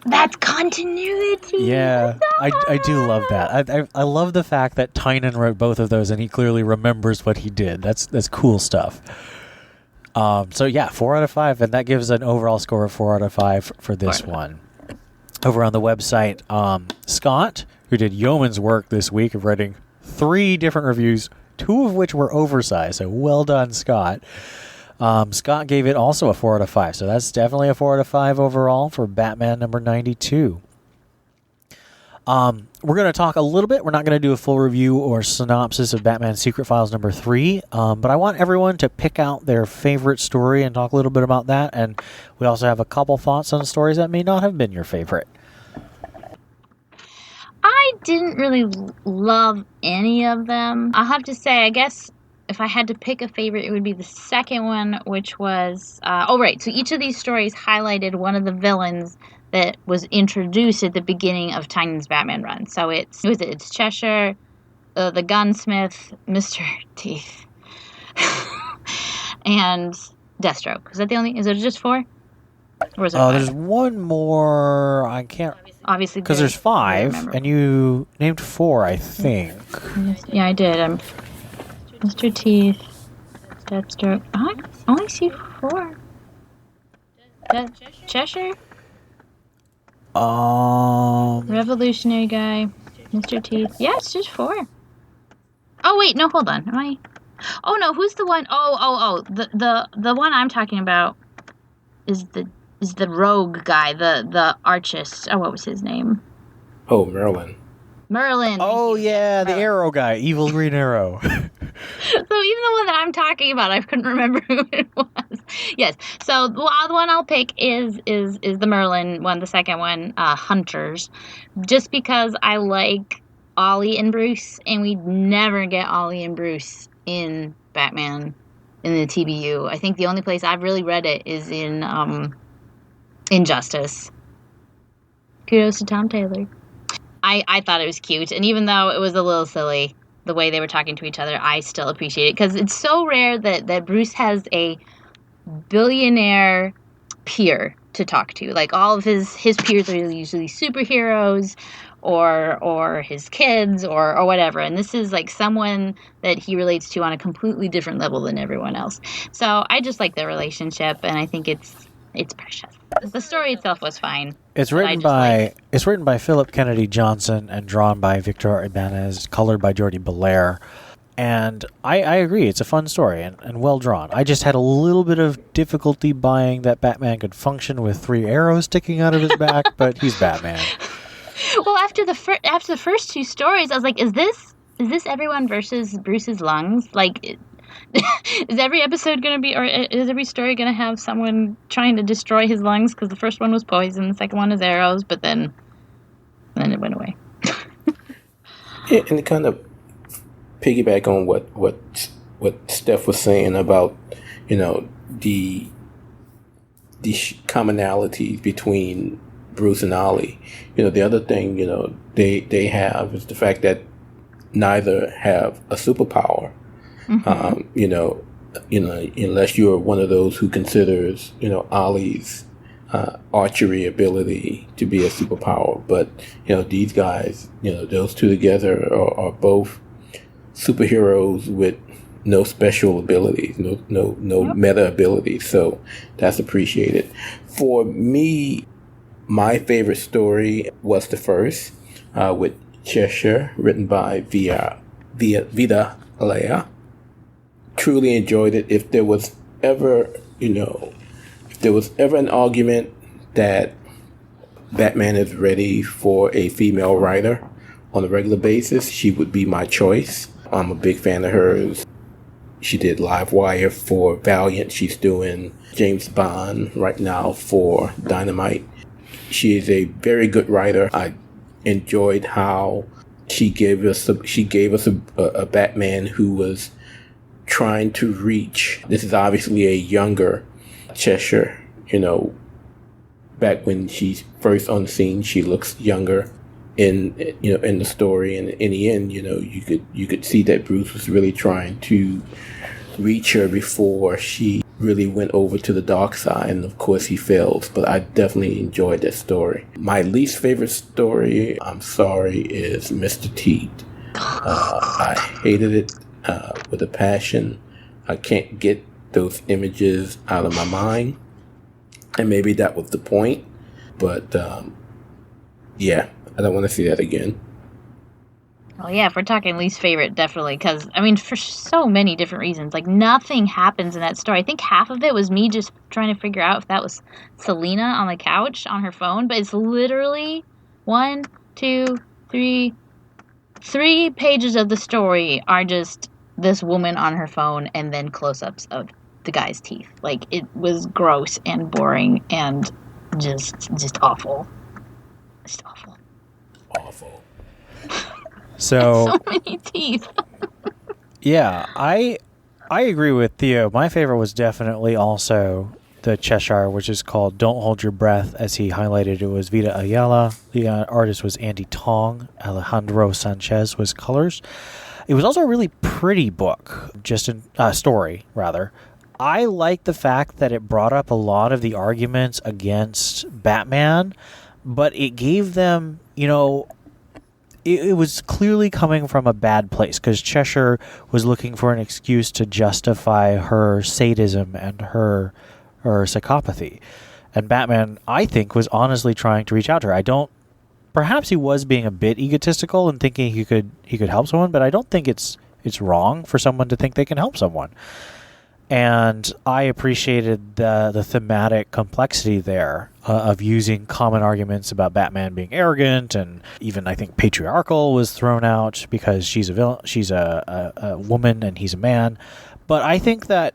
That's continuity. Yeah, I do love that. I love the fact that Tynan wrote both of those and he clearly remembers what he did. That's cool stuff. So yeah, 4 out of 5, and that gives an overall score of 4 out of 5 for this one. Over on the website, Scott, who did yeoman's work this week of writing 3 different reviews, 2 of which were oversized, so well done, Scott. Scott gave it also a 4 out of 5, so that's definitely a 4 out of 5 overall for Batman number 92. We're going to talk a little bit. We're not going to do a full review or synopsis of Batman Secret Files number 3, but I want everyone to pick out their favorite story and talk a little bit about that, and we also have a couple thoughts on stories that may not have been your favorite. I didn't really love any of them. I'll have to say, I guess if I had to pick a favorite, it would be the second one, which was... so each of these stories highlighted one of the villains that was introduced at the beginning of Tynan's Batman run. So it's Cheshire, the gunsmith, Mr. Teeth, and Deathstroke. Is that the only... Is it just 4? Or is it 5? There's one more. I can't... Obviously, because there's 5, and you named 4, I think. Yeah, I did. Mr. Teeth, Deathstroke. I only see 4. Cheshire? Revolutionary guy, Mr. Teeth. Yeah, it's just 4. Oh wait, no, hold on. Am I? Oh no, who's the one? Oh. The one I'm talking about is the rogue guy, the archist. Oh, what was his name? Oh, Merlin. Oh yeah, the Arrow guy, Evil Green Arrow. So even the one that I'm talking about, I couldn't remember who it was. Yes. So the one I'll pick is the Merlin one. The second one, Hunters, just because I like Ollie and Bruce, and we never get Ollie and Bruce in Batman in the TBU. I think the only place I've really read it is in Injustice. Kudos to Tom Taylor. I thought it was cute, and even though it was a little silly, the way they were talking to each other, I still appreciate it because it's so rare that Bruce has a billionaire peer to talk to. Like all of his peers are usually superheroes or his kids or whatever. And this is like someone that he relates to on a completely different level than everyone else. So I just like their relationship, and I think it's precious. The story itself was fine. It's written by Philip Kennedy Johnson and drawn by Victor Ibanez, colored by Jordi Belair. And I agree, it's a fun story and well drawn. I just had a little bit of difficulty buying that Batman could function with 3 arrows sticking out of his back, but he's Batman. Well, after the first 2 stories, I was like, is this everyone versus Bruce's lungs? Like, is every episode going to be, or is every story going to have someone trying to destroy his lungs? Because the first one was poison, the second one is arrows, but then it went away. Yeah, and to kind of piggyback on what Steph was saying about, the commonalities between Bruce and Ollie. The other thing, they have is the fact that neither have a superpower. Unless you're one of those who considers, Ollie's archery ability to be a superpower. But, these guys, those two together are both superheroes with no special abilities, no meta abilities. So that's appreciated. For me, my favorite story was the first, with Cheshire, written by Vida Alea. Truly enjoyed it. If there was ever an argument that Batman is ready for a female writer on a regular basis, she would be my choice. I'm a big fan of hers. She did Livewire for Valiant. She's doing James Bond right now for Dynamite. She is a very good writer. I enjoyed how she gave us a Batman who was trying to reach. This is obviously a younger Cheshire. Back when she's first on the scene, she looks younger in the story, and in the end, you could see that Bruce was really trying to reach her before she really went over to the dark side, and of course he fails. But I definitely enjoyed that story. My least favorite story, I'm sorry, is Mr. Teeth. I hated it with a passion. I can't get those images out of my mind, and maybe that was the point. But yeah, I don't want to see that again. Well, yeah, if we're talking least favorite, definitely. Because, for so many different reasons. Like, nothing happens in that story. I think half of it was me just trying to figure out if that was Selena on the couch on her phone. But it's literally 1, 2, 3 pages of the story are just this woman on her phone and then close-ups of the guy's teeth. Like, it was gross and boring and just awful. Just awful. Awful. So many teeth. Yeah, I agree with Theo. My favorite was definitely also the Cheshire, which is called Don't Hold Your Breath. As he highlighted, it was Vida Ayala. The artist was Andy Tong. Alejandro Sanchez was colors. It was also a really pretty book, just a story, rather. I like the fact that it brought up a lot of the arguments against Batman, but it gave them, it was clearly coming from a bad place, because Cheshire was looking for an excuse to justify her sadism and her psychopathy. And Batman, I think, was honestly trying to reach out to her. Perhaps he was being a bit egotistical and thinking he could help someone, but I don't think it's wrong for someone to think they can help someone. And I appreciated the thematic complexity there of using common arguments about Batman being arrogant, and even I think patriarchal was thrown out because she's a villain, she's a woman and he's a man. But I think that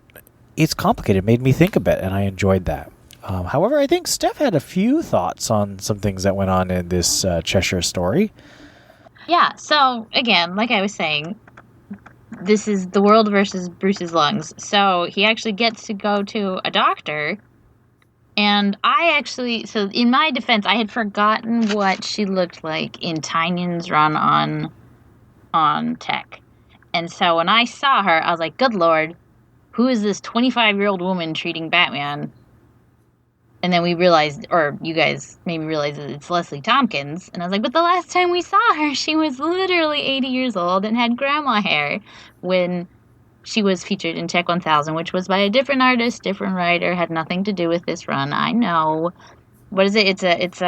it's complicated. It made me think a bit, and I enjoyed that. However, I think Steph had a few thoughts on some things that went on in this Cheshire story. Yeah, so again, like I was saying, this is the world versus Bruce's lungs. So he actually gets to go to a doctor. And so in my defense, I had forgotten what she looked like in Tynion's run on Tech. And so when I saw her, I was like, good Lord, who is this 25-year-old woman treating Batman? And then we realized, or you guys maybe realized that it's Leslie Tompkins. And I was like, but the last time we saw her, she was literally 80 years old and had grandma hair when she was featured in Tech 1000, which was by a different artist, different writer, had nothing to do with this run. I know. What is it? It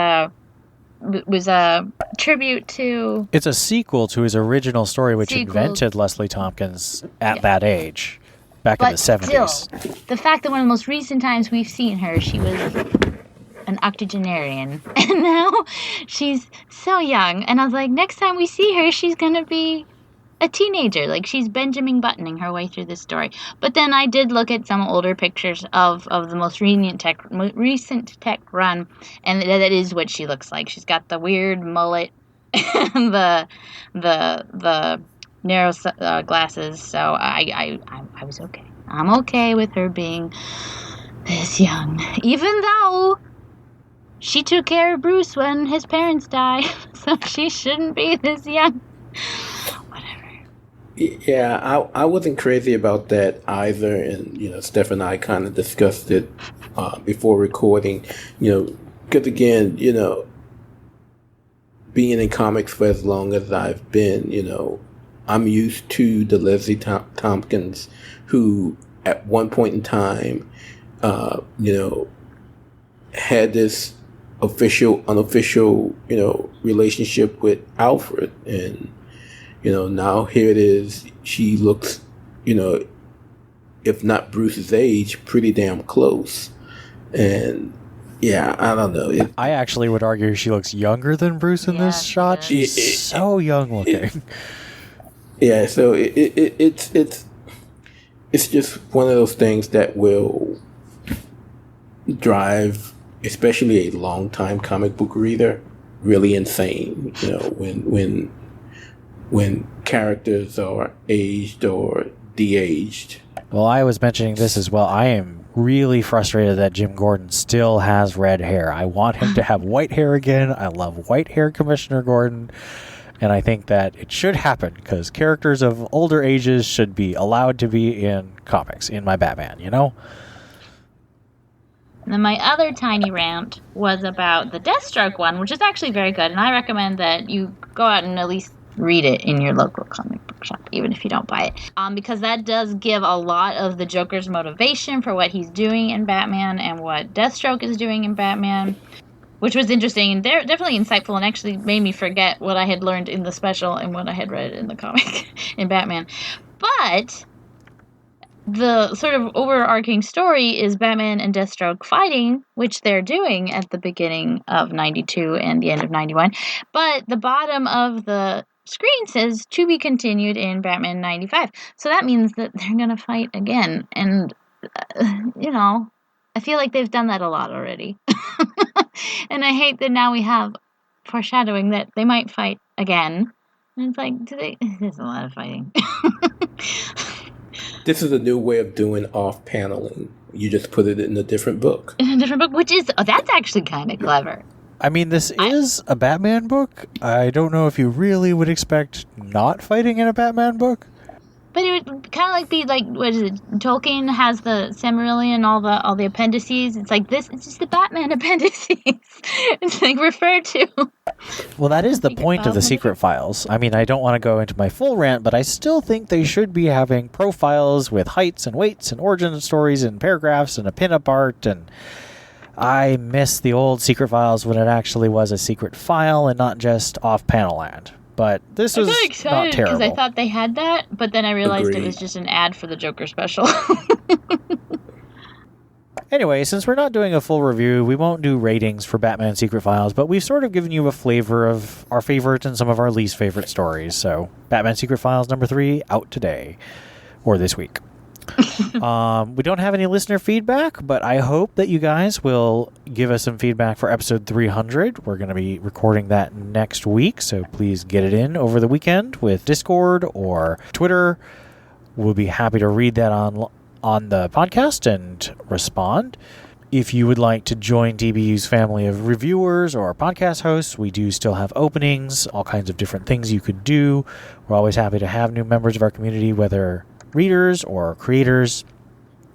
was a tribute to... It's a sequel to his original story, which invented Leslie Tompkins at that age. Back in the 70s. Still, the fact that one of the most recent times we've seen her, she was an octogenarian. And now she's so young. And I was like, next time we see her, she's going to be a teenager. Like, she's Benjamin Buttoning her way through this story. But then I did look at some older pictures of the most recent tech run. And that is what she looks like. She's got the weird mullet, the narrow glasses, so I was okay. I'm okay with her being this young, even though she took care of Bruce when his parents died, so she shouldn't be this young. Whatever. Yeah, I wasn't crazy about that either, and Steph and I kind of discussed it before recording. Because again, being in comics for as long as I've been, I'm used to the Leslie Tompkins who, at one point in time, had this unofficial, relationship with Alfred. And, now here it is. She looks, if not Bruce's age, pretty damn close. And, yeah, I don't know. I actually would argue she looks younger than Bruce in this shot. She's so young looking. Yeah, so it's just one of those things that will drive, especially a long-time comic book reader, really insane. When characters are aged or de-aged. Well, I was mentioning this as well. I am really frustrated that Jim Gordon still has red hair. I want him to have white hair again. I love white hair Commissioner Gordon. And I think that it should happen because characters of older ages should be allowed to be in comics, in my Batman, And then my other tiny rant was about the Deathstroke one, which is actually very good. And I recommend that you go out and at least read it in your local comic book shop, even if you don't buy it. Because that does give a lot of the Joker's motivation for what he's doing in Batman and what Deathstroke is doing in Batman. Which was interesting and definitely insightful and actually made me forget what I had learned in the special and what I had read in the comic in Batman. But the sort of overarching story is Batman and Deathstroke fighting, which they're doing at the beginning of 92 and the end of 91. But the bottom of the screen says to be continued in Batman 95. So that means that they're going to fight again. And, I feel like they've done that a lot already. And I hate that now we have foreshadowing that they might fight again. And it's like, there's a lot of fighting. This is a new way of doing off-paneling. You just put it in a different book. In a different book, that's actually kind of clever. I mean, this is a Batman book. I don't know if you really would expect not fighting in a Batman book. But it would kind of like be like, what is it? Tolkien has the Silmarillion, all the appendices. It's like this. It's just the Batman appendices. It's like referred to. Well, that is the point of the secret files. I mean, I don't want to go into my full rant, but I still think they should be having profiles with heights and weights and origin stories and paragraphs and a pinup art. And I miss the old secret files when it actually was a secret file and not just off-panel land. But this is not terrible. Because I thought they had that, but then I realized it was just an ad for the Joker special. Anyway, since we're not doing a full review, we won't do ratings for Batman Secret Files, but we've sort of given you a flavor of our favorites and some of our least favorite stories. So, Batman Secret Files number 3 out today, or this week. We don't have any listener feedback, but I hope that you guys will give us some feedback for episode 300. We're going to be recording that next week, so please get it in over the weekend with Discord or Twitter. We'll be happy to read that on the podcast and respond. If you would like to join TBU's family of reviewers or podcast hosts, we do still have openings, all kinds of different things you could do. We're always happy to have new members of our community, whether readers or creators.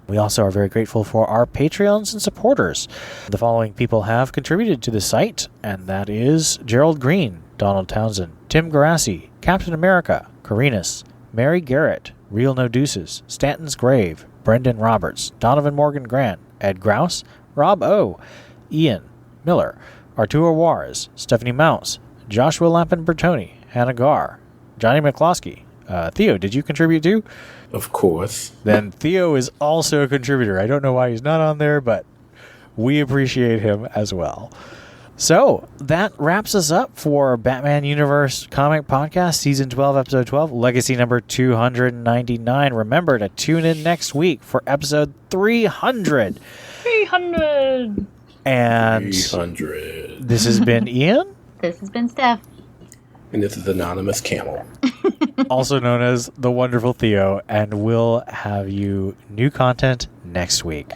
We also are very grateful for our Patreons and supporters. The following people have contributed to the site, and that is Gerald Green, Donald Townsend, Tim Garassi, Captain America, Carinus, Mary Garrett, Real No Deuces, Stanton's Grave, Brendan Roberts, Donovan Morgan Grant, Ed Grouse, Rob O, Ian Miller, Arturo Juarez, Stephanie Mounts, Joshua Lampin Bertoni, Hannah Garr, Johnny McCloskey. Theo, did you contribute too? Of course. Then Theo is also a contributor. I don't know why he's not on there, but we appreciate him as well. So that wraps us up for Batman Universe Comic Podcast, Season 12, Episode 12, Legacy number 299. Remember to tune in next week for Episode 300. 300! And 300. This has been Ian. This has been Steph. And this is Anonymous Camel. Also known as the Wonderful Theo. And we'll have you new content next week.